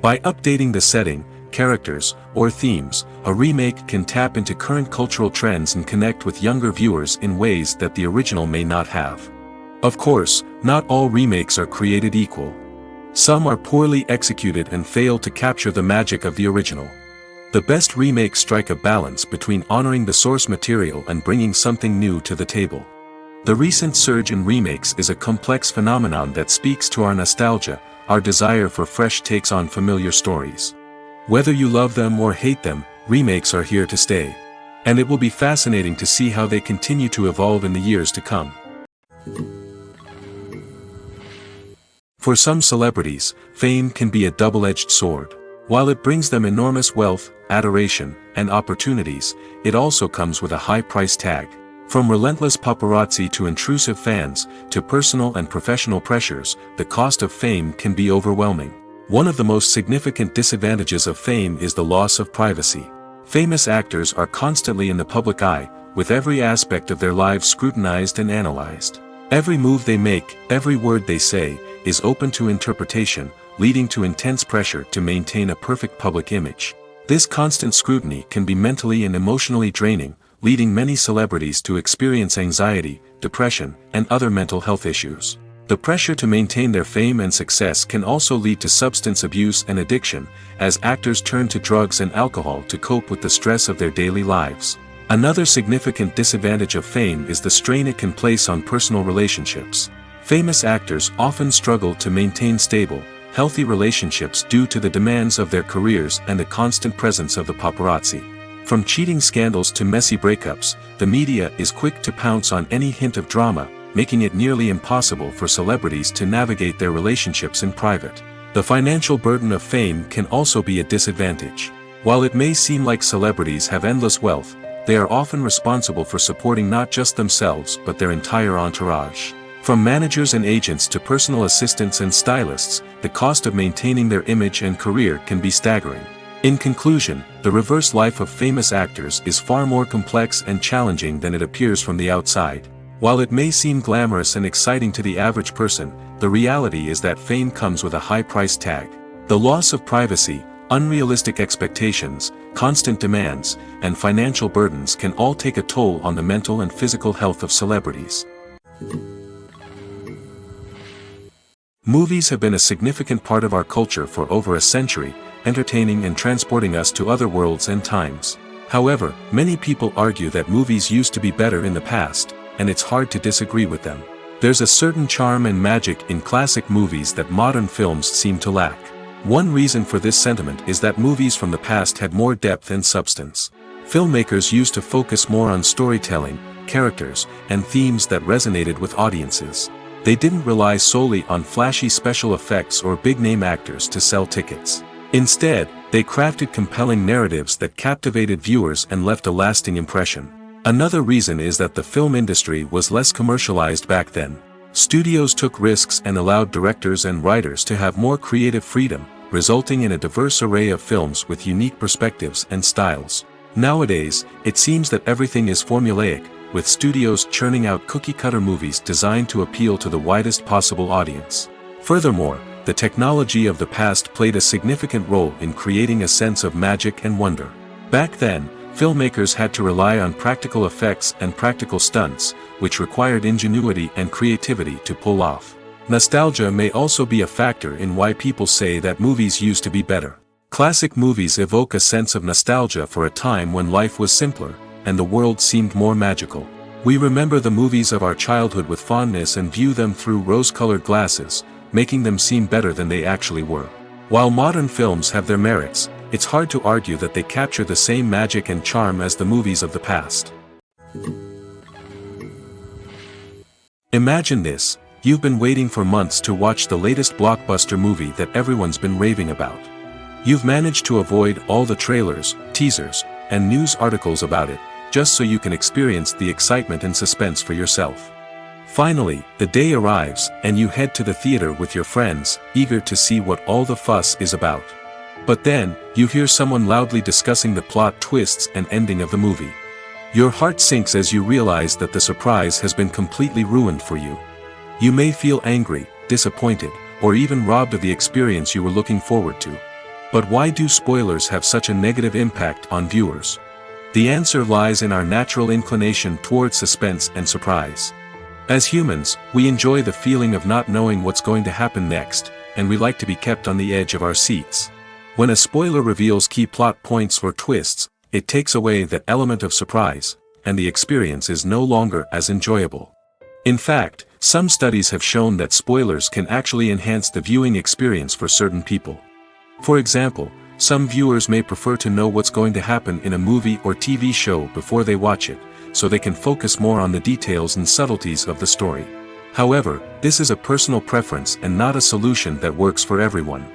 By updating the setting, characters, or themes, a remake can tap into current cultural trends and connect with younger viewers in ways that the original may not have. Of course, not all remakes are created equal. Some are poorly executed and fail to capture the magic of the original. The best remakes strike a balance between honoring the source material and bringing something new to the table. The recent surge in remakes is a complex phenomenon that speaks to our nostalgia, our desire for fresh takes on familiar stories. Whether you love them or hate them, remakes are here to stay. And it will be fascinating to see how they continue to evolve in the years to come. For some celebrities, fame can be a double-edged sword. While it brings them enormous wealth, adoration, and opportunities, it also comes with a high price tag. From relentless paparazzi to intrusive fans, to personal and professional pressures, the cost of fame can be overwhelming. One of the most significant disadvantages of fame is the loss of privacy. Famous actors are constantly in the public eye, with every aspect of their lives scrutinized and analyzed. Every move they make, every word they say, is open to interpretation, leading to intense pressure to maintain a perfect public image. This constant scrutiny can be mentally and emotionally draining, leading many celebrities to experience anxiety, depression, and other mental health issues. The pressure to maintain their fame and success can also lead to substance abuse and addiction, as actors turn to drugs and alcohol to cope with the stress of their daily lives. Another significant disadvantage of fame is the strain it can place on personal relationships. Famous actors often struggle to maintain stable, healthy relationships due to the demands of their careers and the constant presence of the paparazzi. From cheating scandals to messy breakups, the media is quick to pounce on any hint of drama, making it nearly impossible for celebrities to navigate their relationships in private. The financial burden of fame can also be a disadvantage. While it may seem like celebrities have endless wealth, they are often responsible for supporting not just themselves but their entire entourage. From managers and agents to personal assistants and stylists, the cost of maintaining their image and career can be staggering. In conclusion, the reverse life of famous actors is far more complex and challenging than it appears from the outside. While it may seem glamorous and exciting to the average person, the reality is that fame comes with a high price tag. The loss of privacy, unrealistic expectations, constant demands, and financial burdens can all take a toll on the mental and physical health of celebrities. Movies have been a significant part of our culture for over a century, entertaining and transporting us to other worlds and times. However, many people argue that movies used to be better in the past, and it's hard to disagree with them. There's a certain charm and magic in classic movies that modern films seem to lack. One reason for this sentiment is that movies from the past had more depth and substance. Filmmakers used to focus more on storytelling, characters, and themes that resonated with audiences. They didn't rely solely on flashy special effects or big-name actors to sell tickets. Instead, they crafted compelling narratives that captivated viewers and left a lasting impression. Another reason is that the film industry was less commercialized back then. Studios took risks and allowed directors and writers to have more creative freedom, resulting in a diverse array of films with unique perspectives and styles. Nowadays, it seems that everything is formulaic, with studios churning out cookie-cutter movies designed to appeal to the widest possible audience. Furthermore, the technology of the past played a significant role in creating a sense of magic and wonder. Back then, filmmakers had to rely on practical effects and practical stunts, which required ingenuity and creativity to pull off. Nostalgia may also be a factor in why people say that movies used to be better. Classic movies evoke a sense of nostalgia for a time when life was simpler, and the world seemed more magical. We remember the movies of our childhood with fondness and view them through rose-colored glasses, making them seem better than they actually were. While modern films have their merits, it's hard to argue that they capture the same magic and charm as the movies of the past. Imagine this: you've been waiting for months to watch the latest blockbuster movie that everyone's been raving about. You've managed to avoid all the trailers, teasers, and news articles about it, just so you can experience the excitement and suspense for yourself. Finally, the day arrives, and you head to the theater with your friends, eager to see what all the fuss is about. But then, you hear someone loudly discussing the plot twists and ending of the movie. Your heart sinks as you realize that the surprise has been completely ruined for you. You may feel angry, disappointed, or even robbed of the experience you were looking forward to. But why do spoilers have such a negative impact on viewers? The answer lies in our natural inclination towards suspense and surprise. As humans, we enjoy the feeling of not knowing what's going to happen next, and we like to be kept on the edge of our seats. When a spoiler reveals key plot points or twists, it takes away that element of surprise, and the experience is no longer as enjoyable. In fact, some studies have shown that spoilers can actually enhance the viewing experience for certain people. For example, some viewers may prefer to know what's going to happen in a movie or TV show before they watch it, so they can focus more on the details and subtleties of the story. However, this is a personal preference and not a solution that works for everyone.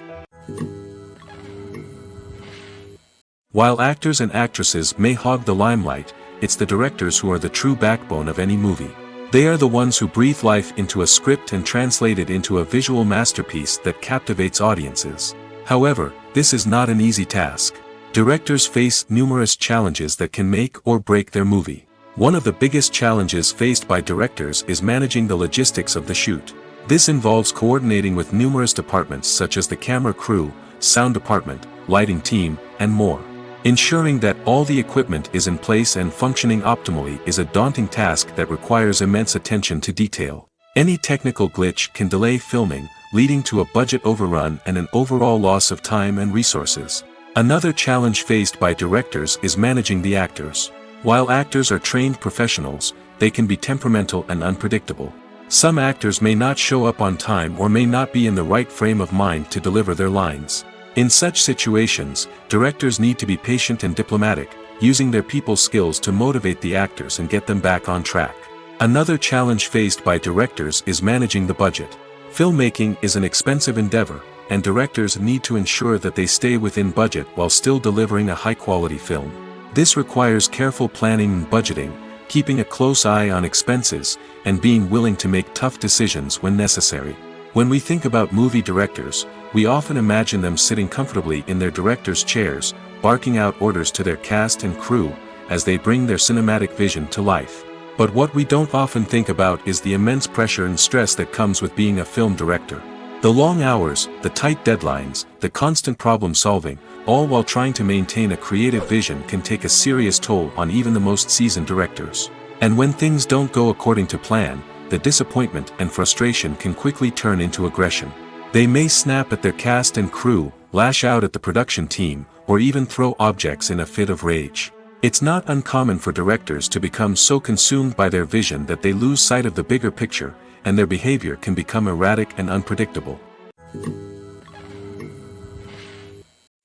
While actors and actresses may hog the limelight, it's the directors who are the true backbone of any movie. They are the ones who breathe life into a script and translate it into a visual masterpiece that captivates audiences. However, this is not an easy task. Directors face numerous challenges that can make or break their movie. One of the biggest challenges faced by directors is managing the logistics of the shoot. This involves coordinating with numerous departments such as the camera crew, sound department, lighting team, and more. Ensuring that all the equipment is in place and functioning optimally is a daunting task that requires immense attention to detail. Any technical glitch can delay filming, leading to a budget overrun and an overall loss of time and resources. Another challenge faced by directors is managing the actors. While actors are trained professionals, they can be temperamental and unpredictable. Some actors may not show up on time or may not be in the right frame of mind to deliver their lines. In such situations, directors need to be patient and diplomatic, using their people skills to motivate the actors and get them back on track. Another challenge faced by directors is managing the budget. Filmmaking is an expensive endeavor, and directors need to ensure that they stay within budget while still delivering a high-quality film. This requires careful planning and budgeting, keeping a close eye on expenses, and being willing to make tough decisions when necessary. When we think about movie directors, we often imagine them sitting comfortably in their director's chairs, barking out orders to their cast and crew, as they bring their cinematic vision to life. But what we don't often think about is the immense pressure and stress that comes with being a film director. The long hours, the tight deadlines, the constant problem solving, all while trying to maintain a creative vision can take a serious toll on even the most seasoned directors. And when things don't go according to plan, the disappointment and frustration can quickly turn into aggression. They may snap at their cast and crew, lash out at the production team, or even throw objects in a fit of rage. It's not uncommon for directors to become so consumed by their vision that they lose sight of the bigger picture, and their behavior can become erratic and unpredictable.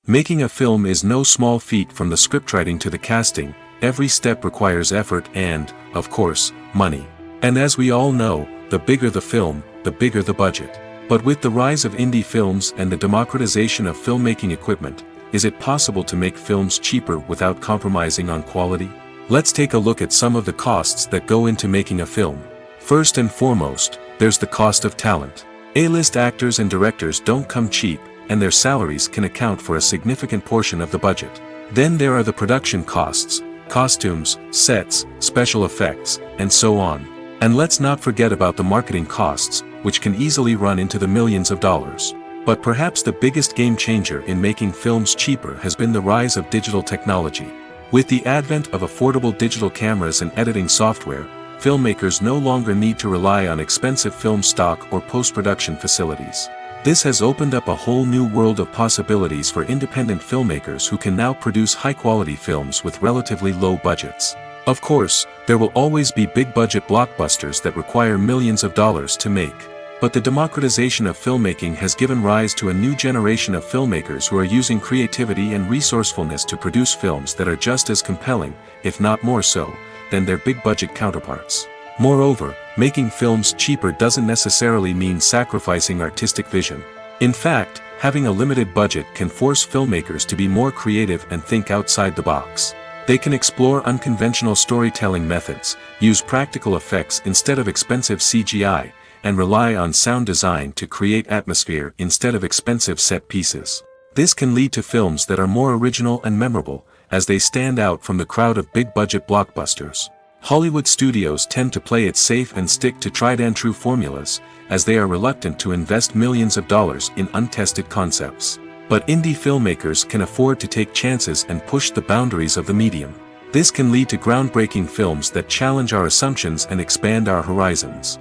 Making a film is no small feat. From the scriptwriting to the casting, every step requires effort and, of course, money. And as we all know, the bigger the film, the bigger the budget. But with the rise of indie films and the democratization of filmmaking equipment, is it possible to make films cheaper without compromising on quality? Let's take a look at some of the costs that go into making a film. First and foremost, there's the cost of talent. A-list actors and directors don't come cheap, and their salaries can account for a significant portion of the budget. Then there are the production costs, costumes, sets, special effects, and so on. And let's not forget about the marketing costs, which can easily run into the millions of dollars. But perhaps the biggest game changer in making films cheaper has been the rise of digital technology. With the advent of affordable digital cameras and editing software, filmmakers no longer need to rely on expensive film stock or post-production facilities. This has opened up a whole new world of possibilities for independent filmmakers who can now produce high-quality films with relatively low budgets. Of course, there will always be big-budget blockbusters that require millions of dollars to make. But the democratization of filmmaking has given rise to a new generation of filmmakers who are using creativity and resourcefulness to produce films that are just as compelling, if not more so, than their big-budget counterparts. Moreover, making films cheaper doesn't necessarily mean sacrificing artistic vision. In fact, having a limited budget can force filmmakers to be more creative and think outside the box. They can explore unconventional storytelling methods, use practical effects instead of expensive CGI, and rely on sound design to create atmosphere instead of expensive set pieces. This can lead to films that are more original and memorable, as they stand out from the crowd of big-budget blockbusters. Hollywood studios tend to play it safe and stick to tried-and-true formulas, as they are reluctant to invest millions of dollars in untested concepts. But indie filmmakers can afford to take chances and push the boundaries of the medium. This can lead to groundbreaking films that challenge our assumptions and expand our horizons.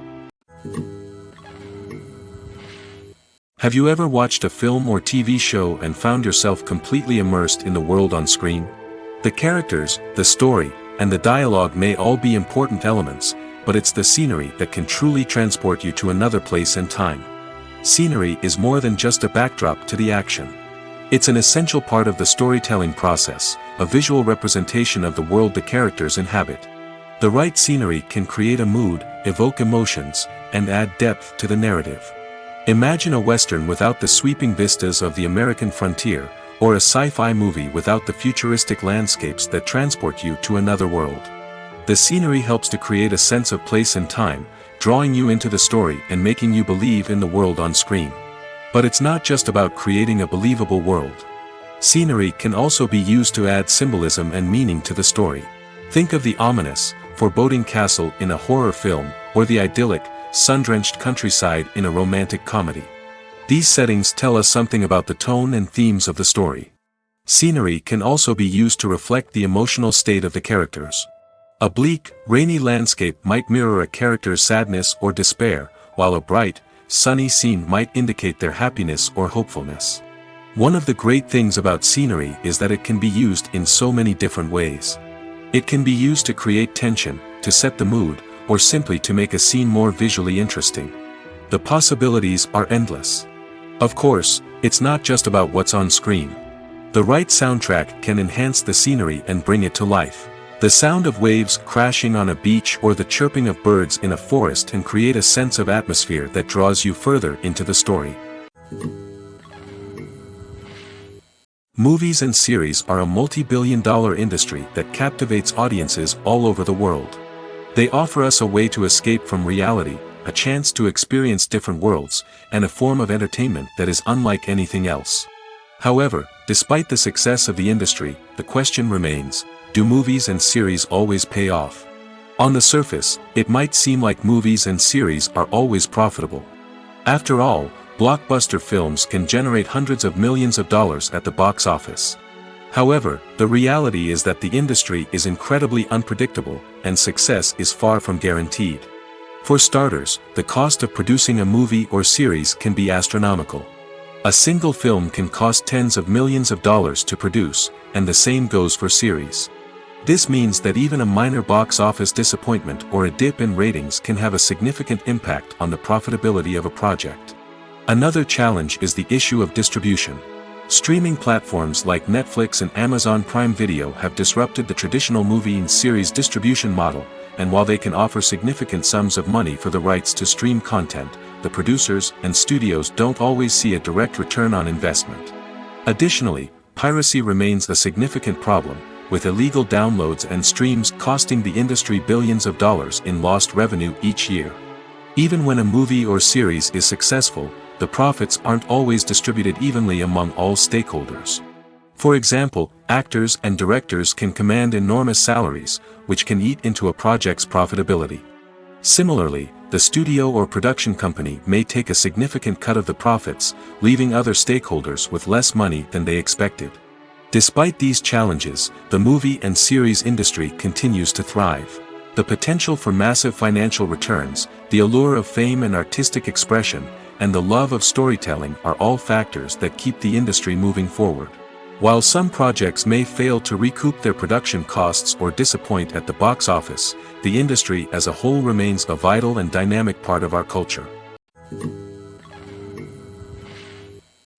Have you ever watched a film or TV show and found yourself completely immersed in the world on screen? The characters, the story, and the dialogue may all be important elements, but it's the scenery that can truly transport you to another place and time. Scenery is more than just a backdrop to the action. It's an essential part of the storytelling process, a visual representation of the world the characters inhabit. The right scenery can create a mood, evoke emotions, and add depth to the narrative. Imagine a Western without the sweeping vistas of the American frontier, or a sci-fi movie without the futuristic landscapes that transport you to another world. The scenery helps to create a sense of place and time, drawing you into the story and making you believe in the world on screen. But it's not just about creating a believable world. Scenery can also be used to add symbolism and meaning to the story. Think of the ominous, foreboding castle in a horror film, or the idyllic, sun-drenched countryside in a romantic comedy. These settings tell us something about the tone and themes of the story. Scenery can also be used to reflect the emotional state of the characters. A bleak, rainy landscape might mirror a character's sadness or despair, while a bright, sunny scene might indicate their happiness or hopefulness. One of the great things about scenery is that it can be used in so many different ways. It can be used to create tension, to set the mood, or simply to make a scene more visually interesting. The possibilities are endless. Of course, it's not just about what's on screen. The right soundtrack can enhance the scenery and bring it to life. The sound of waves crashing on a beach or the chirping of birds in a forest can create a sense of atmosphere that draws you further into the story. Movies and series are a multi-billion-dollar industry that captivates audiences all over the world. They offer us a way to escape from reality, a chance to experience different worlds, and a form of entertainment that is unlike anything else. However, despite the success of the industry, the question remains, do movies and series always pay off? On the surface, it might seem like movies and series are always profitable. After all, blockbuster films can generate hundreds of millions of dollars at the box office. However, the reality is that the industry is incredibly unpredictable, and success is far from guaranteed. For starters, the cost of producing a movie or series can be astronomical. A single film can cost tens of millions of dollars to produce, and the same goes for series. This means that even a minor box office disappointment or a dip in ratings can have a significant impact on the profitability of a project. Another challenge is the issue of distribution. Streaming platforms like Netflix and Amazon Prime Video have disrupted the traditional movie and series distribution model, and while they can offer significant sums of money for the rights to stream content, the producers and studios don't always see a direct return on investment. Additionally, piracy remains a significant problem, with illegal downloads and streams costing the industry billions of dollars in lost revenue each year. Even when a movie or series is successful, the profits aren't always distributed evenly among all stakeholders. For example, actors and directors can command enormous salaries, which can eat into a project's profitability. Similarly, the studio or production company may take a significant cut of the profits, leaving other stakeholders with less money than they expected. Despite these challenges, the movie and series industry continues to thrive. The potential for massive financial returns, the allure of fame and artistic expression, and the love of storytelling are all factors that keep the industry moving forward. While some projects may fail to recoup their production costs or disappoint at the box office, the industry as a whole remains a vital and dynamic part of our culture.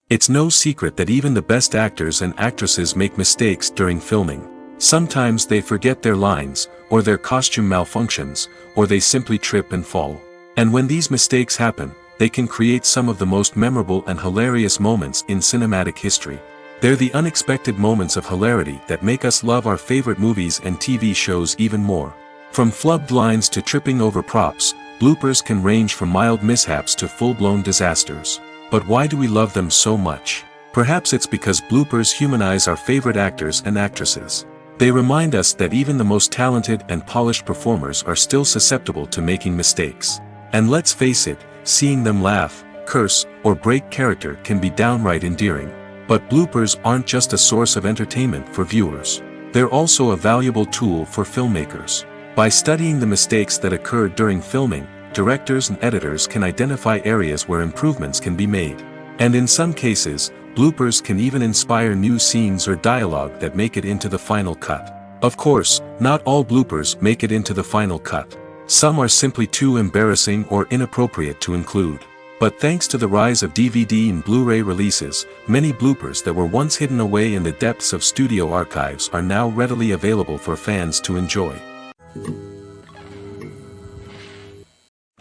It's no secret that even the best actors and actresses make mistakes during filming. Sometimes they forget their lines, or their costume malfunctions, or they simply trip and fall. And when these mistakes happen, they can create some of the most memorable and hilarious moments in cinematic history. They're the unexpected moments of hilarity that make us love our favorite movies and TV shows even more. From flubbed lines to tripping over props, bloopers can range from mild mishaps to full-blown disasters. But why do we love them so much? Perhaps it's because bloopers humanize our favorite actors and actresses. They remind us that even the most talented and polished performers are still susceptible to making mistakes. And let's face it, seeing them laugh, curse, or break character can be downright endearing. But bloopers aren't just a source of entertainment for viewers. They're also a valuable tool for filmmakers. By studying the mistakes that occurred during filming, directors and editors can identify areas where improvements can be made. And in some cases, bloopers can even inspire new scenes or dialogue that make it into the final cut. Of course, not all bloopers make it into the final cut. Some are simply too embarrassing or inappropriate to include. But thanks to the rise of DVD and Blu-ray releases, many bloopers that were once hidden away in the depths of studio archives are now readily available for fans to enjoy.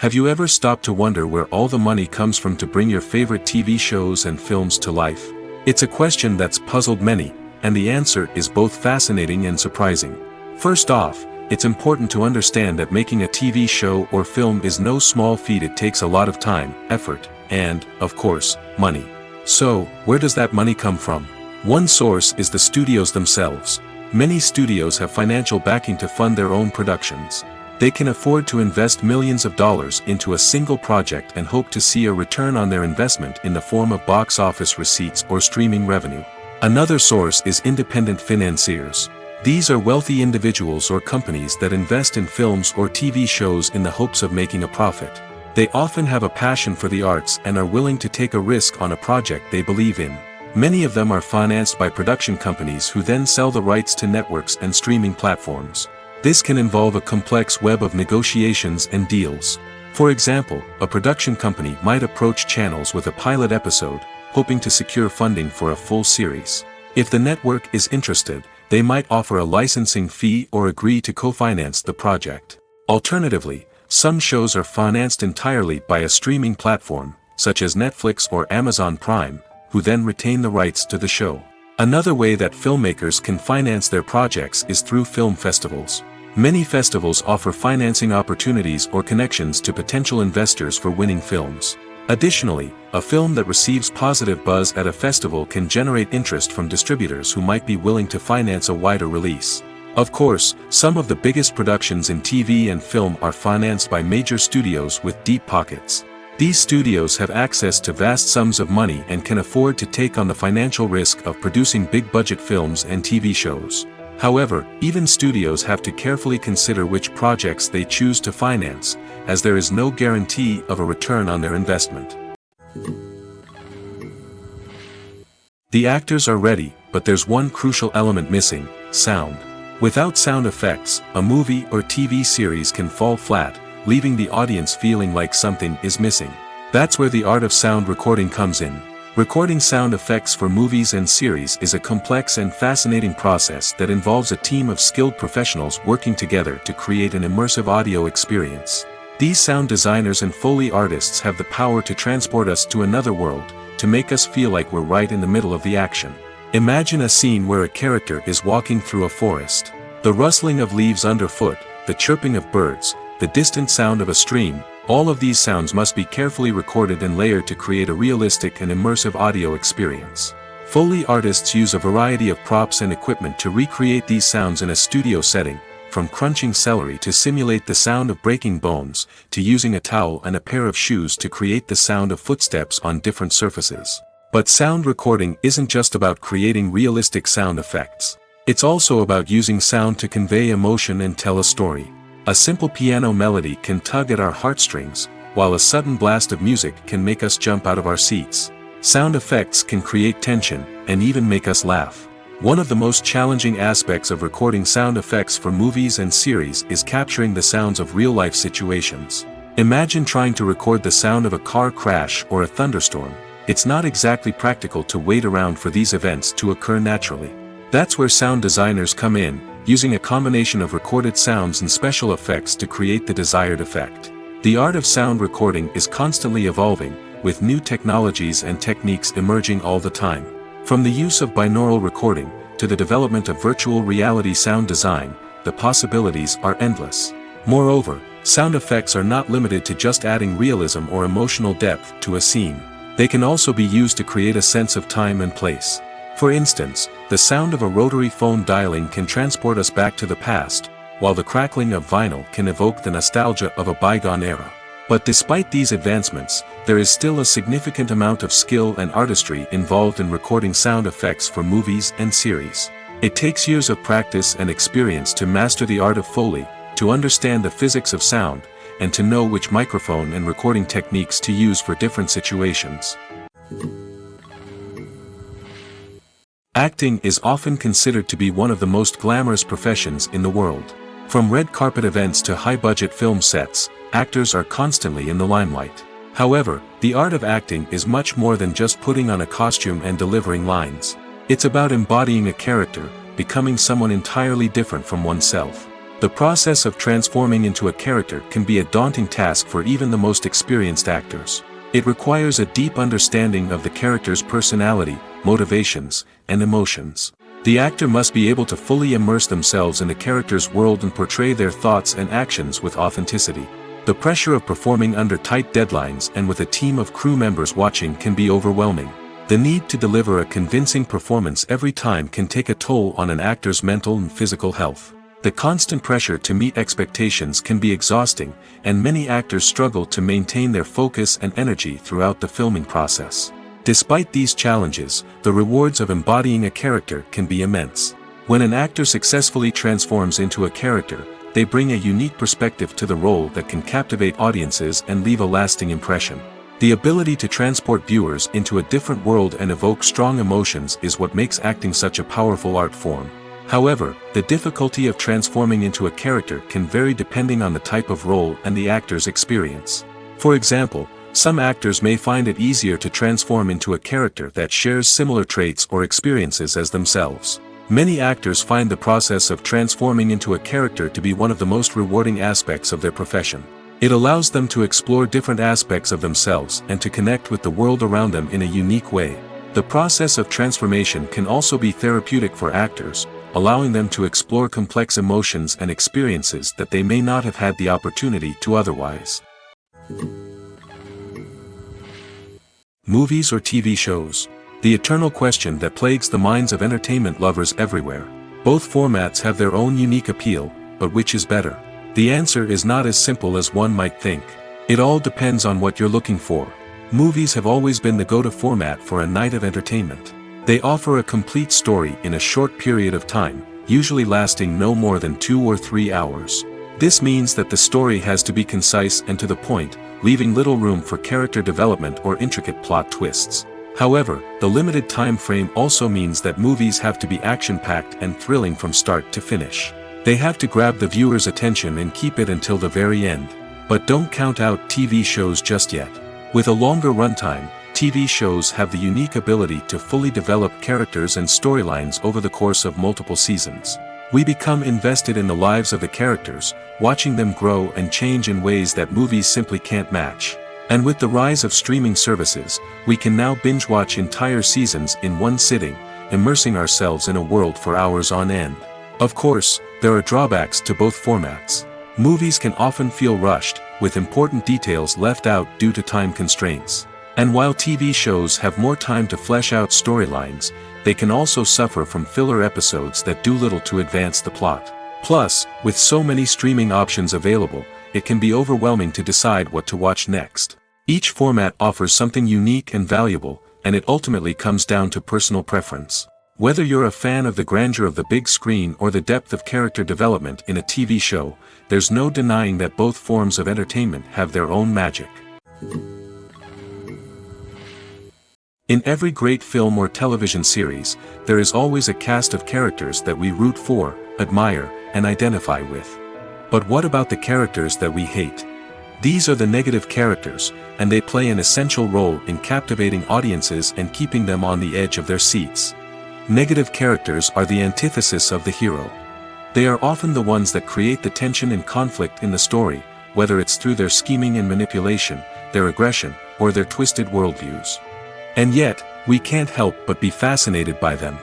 Have you ever stopped to wonder where all the money comes from to bring your favorite TV shows and films to life? It's a question that's puzzled many, and the answer is both fascinating and surprising. First off, it's important to understand that making a TV show or film is no small feat. It takes a lot of time, effort, and, of course, money. So, where does that money come from? One source is the studios themselves. Many studios have financial backing to fund their own productions. They can afford to invest millions of dollars into a single project and hope to see a return on their investment in the form of box office receipts or streaming revenue. Another source is independent financiers. These are wealthy individuals or companies that invest in films or TV shows in the hopes of making a profit. They often have a passion for the arts and are willing to take a risk on a project they believe in. Many of them are financed by production companies who then sell the rights to networks and streaming platforms. This can involve a complex web of negotiations and deals. For example, a production company might approach channels with a pilot episode, hoping to secure funding for a full series. If the network is interested, they might offer a licensing fee or agree to co-finance the project. Alternatively, some shows are financed entirely by a streaming platform, such as Netflix or Amazon Prime, who then retain the rights to the show. Another way that filmmakers can finance their projects is through film festivals. Many festivals offer financing opportunities or connections to potential investors for winning films. Additionally, a film that receives positive buzz at a festival can generate interest from distributors who might be willing to finance a wider release. Of course, some of the biggest productions in TV and film are financed by major studios with deep pockets. These studios have access to vast sums of money and can afford to take on the financial risk of producing big-budget films and TV shows. However, even studios have to carefully consider which projects they choose to finance, as there is no guarantee of a return on their investment. The actors are ready, but there's one crucial element missing: sound. Without sound effects, a movie or TV series can fall flat, leaving the audience feeling like something is missing. That's where the art of sound recording comes in. Recording sound effects for movies and series is a complex and fascinating process that involves a team of skilled professionals working together to create an immersive audio experience. These sound designers and Foley artists have the power to transport us to another world, to make us feel like we're right in the middle of the action. Imagine a scene where a character is walking through a forest. The rustling of leaves underfoot, the chirping of birds, the distant sound of a stream, all of these sounds must be carefully recorded and layered to create a realistic and immersive audio experience. Foley artists use a variety of props and equipment to recreate these sounds in a studio setting, from crunching celery to simulate the sound of breaking bones, to using a towel and a pair of shoes to create the sound of footsteps on different surfaces. But sound recording isn't just about creating realistic sound effects. It's also about using sound to convey emotion and tell a story. A simple piano melody can tug at our heartstrings, while a sudden blast of music can make us jump out of our seats. Sound effects can create tension, and even make us laugh. One of the most challenging aspects of recording sound effects for movies and series is capturing the sounds of real-life situations. Imagine trying to record the sound of a car crash or a thunderstorm. It's not exactly practical to wait around for these events to occur naturally. That's where sound designers come in, using a combination of recorded sounds and special effects to create the desired effect. The art of sound recording is constantly evolving, with new technologies and techniques emerging all the time. From the use of binaural recording, to the development of virtual reality sound design, the possibilities are endless. Moreover, sound effects are not limited to just adding realism or emotional depth to a scene. They can also be used to create a sense of time and place. For instance, the sound of a rotary phone dialing can transport us back to the past, while the crackling of vinyl can evoke the nostalgia of a bygone era. But despite these advancements, there is still a significant amount of skill and artistry involved in recording sound effects for movies and series. It takes years of practice and experience to master the art of Foley, to understand the physics of sound, and to know which microphone and recording techniques to use for different situations. Acting is often considered to be one of the most glamorous professions in the world. From red carpet events to high-budget film sets, actors are constantly in the limelight. However, the art of acting is much more than just putting on a costume and delivering lines. It's about embodying a character, becoming someone entirely different from oneself. The process of transforming into a character can be a daunting task for even the most experienced actors. It requires a deep understanding of the character's personality, motivations, and emotions. The actor must be able to fully immerse themselves in the character's world and portray their thoughts and actions with authenticity. The pressure of performing under tight deadlines and with a team of crew members watching can be overwhelming. The need to deliver a convincing performance every time can take a toll on an actor's mental and physical health. The constant pressure to meet expectations can be exhausting, and many actors struggle to maintain their focus and energy throughout the filming process. Despite these challenges, the rewards of embodying a character can be immense. When an actor successfully transforms into a character, they bring a unique perspective to the role that can captivate audiences and leave a lasting impression. The ability to transport viewers into a different world and evoke strong emotions is what makes acting such a powerful art form. However, the difficulty of transforming into a character can vary depending on the type of role and the actor's experience. For example, some actors may find it easier to transform into a character that shares similar traits or experiences as themselves. Many actors find the process of transforming into a character to be one of the most rewarding aspects of their profession. It allows them to explore different aspects of themselves and to connect with the world around them in a unique way. The process of transformation can also be therapeutic for actors, allowing them to explore complex emotions and experiences that they may not have had the opportunity to otherwise. Movies or TV shows? The eternal question that plagues the minds of entertainment lovers everywhere. Both formats have their own unique appeal, but which is better? The answer is not as simple as one might think. It all depends on what you're looking for. Movies have always been the go-to format for a night of entertainment. They offer a complete story in a short period of time, usually lasting no more than 2 or 3 hours. This means that the story has to be concise and to the point, leaving little room for character development or intricate plot twists. However, the limited time frame also means that movies have to be action-packed and thrilling from start to finish. They have to grab the viewer's attention and keep it until the very end. But don't count out TV shows just yet. With a longer runtime, TV shows have the unique ability to fully develop characters and storylines over the course of multiple seasons. We become invested in the lives of the characters, watching them grow and change in ways that movies simply can't match. And with the rise of streaming services, we can now binge-watch entire seasons in one sitting, immersing ourselves in a world for hours on end. Of course, there are drawbacks to both formats. Movies can often feel rushed, with important details left out due to time constraints. And while TV shows have more time to flesh out storylines, they can also suffer from filler episodes that do little to advance the plot. Plus, with so many streaming options available, it can be overwhelming to decide what to watch next. Each format offers something unique and valuable, and it ultimately comes down to personal preference. Whether you're a fan of the grandeur of the big screen or the depth of character development in a TV show, there's no denying that both forms of entertainment have their own magic. In every great film or television series, there is always a cast of characters that we root for, admire, and identify with. But what about the characters that we hate? These are the negative characters, and they play an essential role in captivating audiences and keeping them on the edge of their seats. Negative characters are the antithesis of the hero. They are often the ones that create the tension and conflict in the story, whether it's through their scheming and manipulation, their aggression, or their twisted worldviews. And yet, we can't help but be fascinated by them.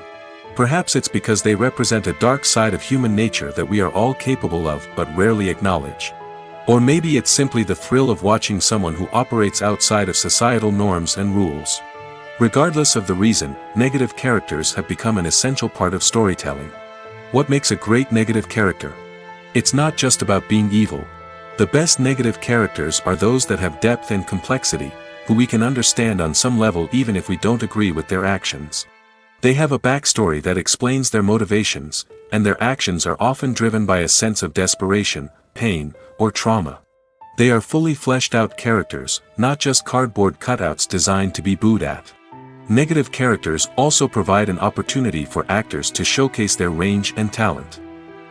Perhaps it's because they represent a dark side of human nature that we are all capable of but rarely acknowledge. Or maybe it's simply the thrill of watching someone who operates outside of societal norms and rules. Regardless of the reason, negative characters have become an essential part of storytelling. What makes a great negative character? It's not just about being evil. The best negative characters are those that have depth and complexity, who we can understand on some level even if we don't agree with their actions. They have a backstory that explains their motivations, and their actions are often driven by a sense of desperation, pain, or trauma. They are fully fleshed out characters, not just cardboard cutouts designed to be booed at. Negative characters also provide an opportunity for actors to showcase their range and talent.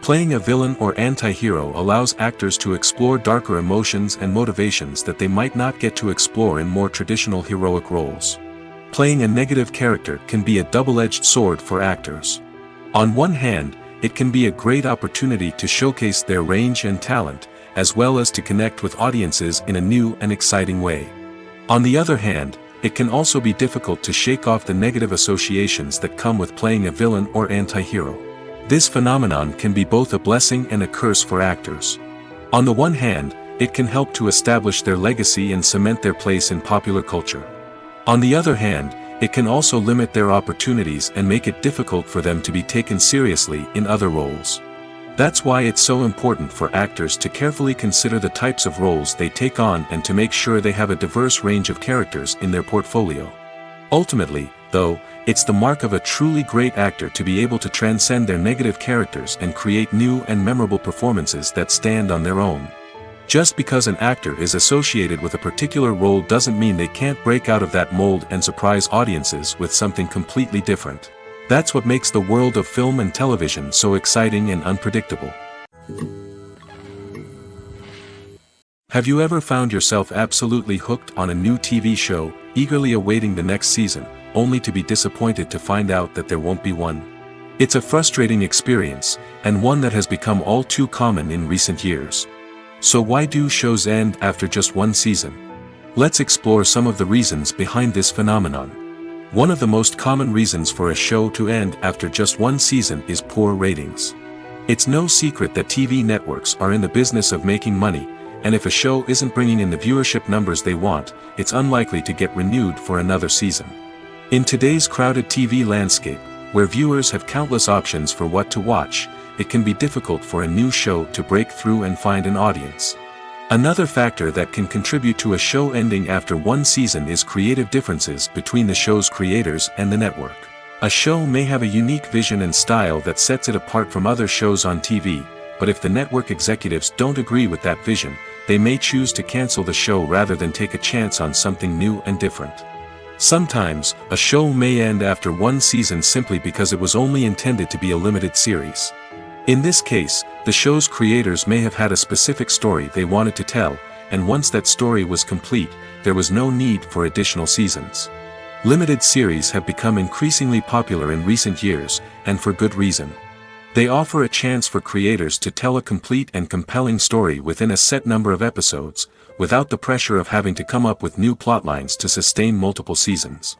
Playing a villain or anti-hero allows actors to explore darker emotions and motivations that they might not get to explore in more traditional heroic roles. Playing a negative character can be a double-edged sword for actors. On one hand, it can be a great opportunity to showcase their range and talent, as well as to connect with audiences in a new and exciting way. On the other hand, it can also be difficult to shake off the negative associations that come with playing a villain or anti-hero. This phenomenon can be both a blessing and a curse for actors. On the one hand, it can help to establish their legacy and cement their place in popular culture. On the other hand, it can also limit their opportunities and make it difficult for them to be taken seriously in other roles. That's why it's so important for actors to carefully consider the types of roles they take on and to make sure they have a diverse range of characters in their portfolio. Ultimately, though, it's the mark of a truly great actor to be able to transcend their negative characters and create new and memorable performances that stand on their own. Just because an actor is associated with a particular role doesn't mean they can't break out of that mold and surprise audiences with something completely different. That's what makes the world of film and television so exciting and unpredictable. Have you ever found yourself absolutely hooked on a new TV show, eagerly awaiting the next season, only to be disappointed to find out that there won't be one? It's a frustrating experience, and one that has become all too common in recent years. So why do shows end after just one season? Let's explore some of the reasons behind this phenomenon. One of the most common reasons for a show to end after just one season is poor ratings. It's no secret that TV networks are in the business of making money, and if a show isn't bringing in the viewership numbers they want, it's unlikely to get renewed for another season. In today's crowded TV landscape, where viewers have countless options for what to watch, it can be difficult for a new show to break through and find an audience. Another factor that can contribute to a show ending after one season is creative differences between the show's creators and the network. A show may have a unique vision and style that sets it apart from other shows on TV, but if the network executives don't agree with that vision, they may choose to cancel the show rather than take a chance on something new and different. Sometimes, a show may end after one season simply because it was only intended to be a limited series. In this case, the show's creators may have had a specific story they wanted to tell, and once that story was complete, there was no need for additional seasons. Limited series have become increasingly popular in recent years, and for good reason. They offer a chance for creators to tell a complete and compelling story within a set number of episodes, without the pressure of having to come up with new plotlines to sustain multiple seasons.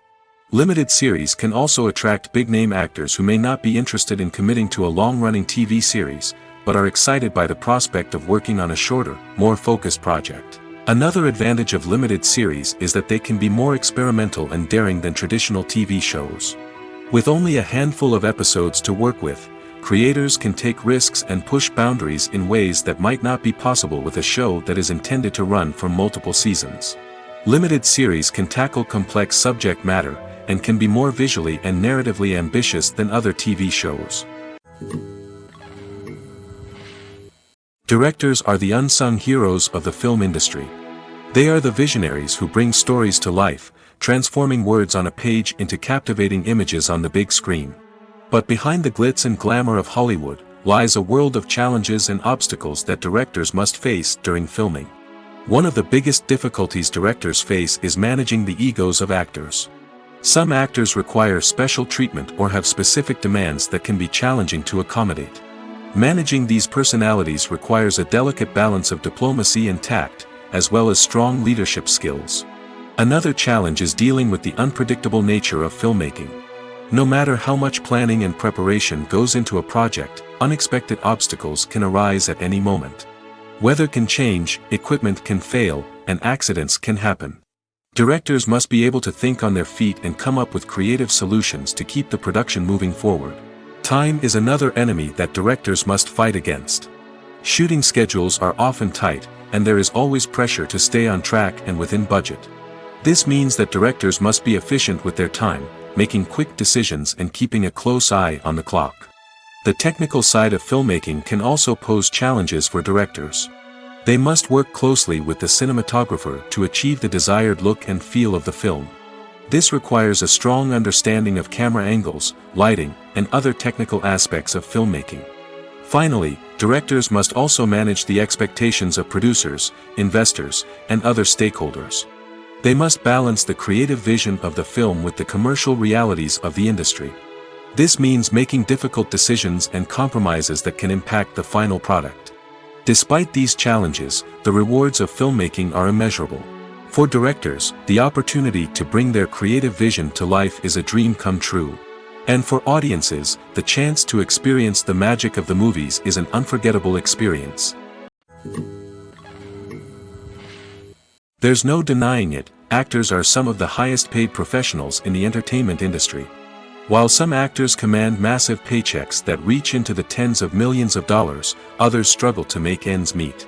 Limited series can also attract big-name actors who may not be interested in committing to a long-running TV series, but are excited by the prospect of working on a shorter, more focused project. Another advantage of limited series is that they can be more experimental and daring than traditional TV shows. With only a handful of episodes to work with, creators can take risks and push boundaries in ways that might not be possible with a show that is intended to run for multiple seasons. Limited series can tackle complex subject matter, and can be more visually and narratively ambitious than other TV shows. Directors are the unsung heroes of the film industry. They are the visionaries who bring stories to life, transforming words on a page into captivating images on the big screen. But behind the glitz and glamour of Hollywood, lies a world of challenges and obstacles that directors must face during filming. One of the biggest difficulties directors face is managing the egos of actors. Some actors require special treatment or have specific demands that can be challenging to accommodate. Managing these personalities requires a delicate balance of diplomacy and tact, as well as strong leadership skills. Another challenge is dealing with the unpredictable nature of filmmaking. No matter how much planning and preparation goes into a project, unexpected obstacles can arise at any moment. Weather can change, equipment can fail, and accidents can happen. Directors must be able to think on their feet and come up with creative solutions to keep the production moving forward. Time is another enemy that directors must fight against. Shooting schedules are often tight, and there is always pressure to stay on track and within budget. This means that directors must be efficient with their time, making quick decisions and keeping a close eye on the clock. The technical side of filmmaking can also pose challenges for directors. They must work closely with the cinematographer to achieve the desired look and feel of the film. This requires a strong understanding of camera angles, lighting, and other technical aspects of filmmaking. Finally, directors must also manage the expectations of producers, investors, and other stakeholders. They must balance the creative vision of the film with the commercial realities of the industry. This means making difficult decisions and compromises that can impact the final product. Despite these challenges, the rewards of filmmaking are immeasurable. For directors, the opportunity to bring their creative vision to life is a dream come true. And for audiences, the chance to experience the magic of the movies is an unforgettable experience. There's no denying it, actors are some of the highest paid professionals in the entertainment industry. While some actors command massive paychecks that reach into the tens of millions of dollars, others struggle to make ends meet.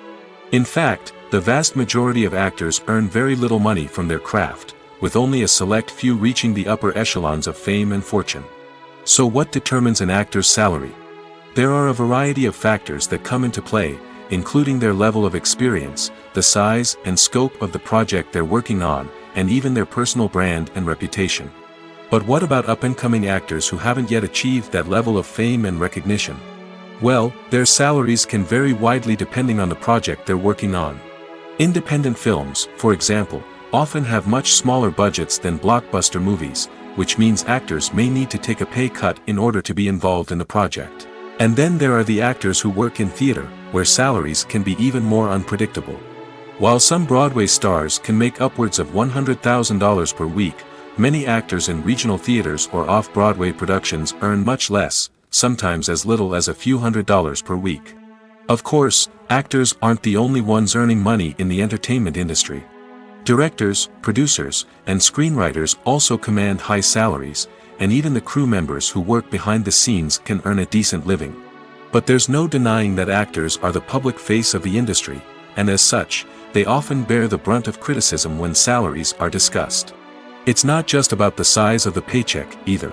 In fact, the vast majority of actors earn very little money from their craft, with only a select few reaching the upper echelons of fame and fortune. So what determines an actor's salary? There are a variety of factors that come into play, including their level of experience, the size and scope of the project they're working on, and even their personal brand and reputation. But what about up-and-coming actors who haven't yet achieved that level of fame and recognition? Well, their salaries can vary widely depending on the project they're working on. Independent films, for example, often have much smaller budgets than blockbuster movies, which means actors may need to take a pay cut in order to be involved in the project. And then there are the actors who work in theater, where salaries can be even more unpredictable. While some Broadway stars can make upwards of $100,000 per week, many actors in regional theaters or off-Broadway productions earn much less, sometimes as little as a few $100s per week. Of course, actors aren't the only ones earning money in the entertainment industry. Directors, producers, and screenwriters also command high salaries, and even the crew members who work behind the scenes can earn a decent living. But there's no denying that actors are the public face of the industry, and as such, they often bear the brunt of criticism when salaries are discussed. It's not just about the size of the paycheck, either.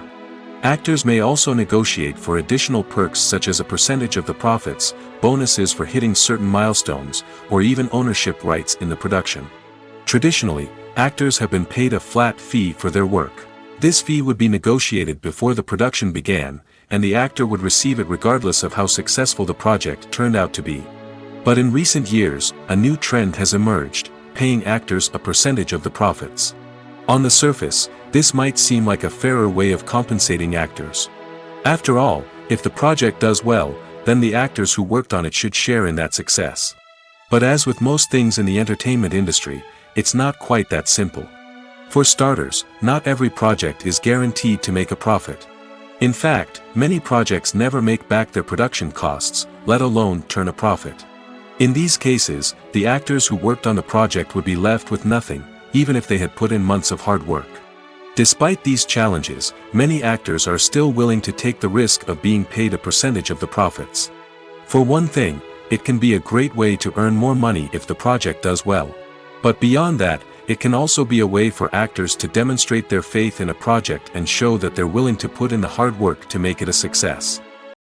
Actors may also negotiate for additional perks such as a percentage of the profits, bonuses for hitting certain milestones, or even ownership rights in the production. Traditionally, actors have been paid a flat fee for their work. This fee would be negotiated before the production began, and the actor would receive it regardless of how successful the project turned out to be. But in recent years, a new trend has emerged, paying actors a percentage of the profits. On the surface, this might seem like a fairer way of compensating actors. After all, if the project does well, then the actors who worked on it should share in that success. But as with most things in the entertainment industry, it's not quite that simple. For starters, not every project is guaranteed to make a profit. In fact, many projects never make back their production costs, let alone turn a profit. In these cases, the actors who worked on the project would be left with nothing, even if they had put in months of hard work. Despite these challenges, many actors are still willing to take the risk of being paid a percentage of the profits. For one thing, it can be a great way to earn more money if the project does well. But beyond that, it can also be a way for actors to demonstrate their faith in a project and show that they're willing to put in the hard work to make it a success.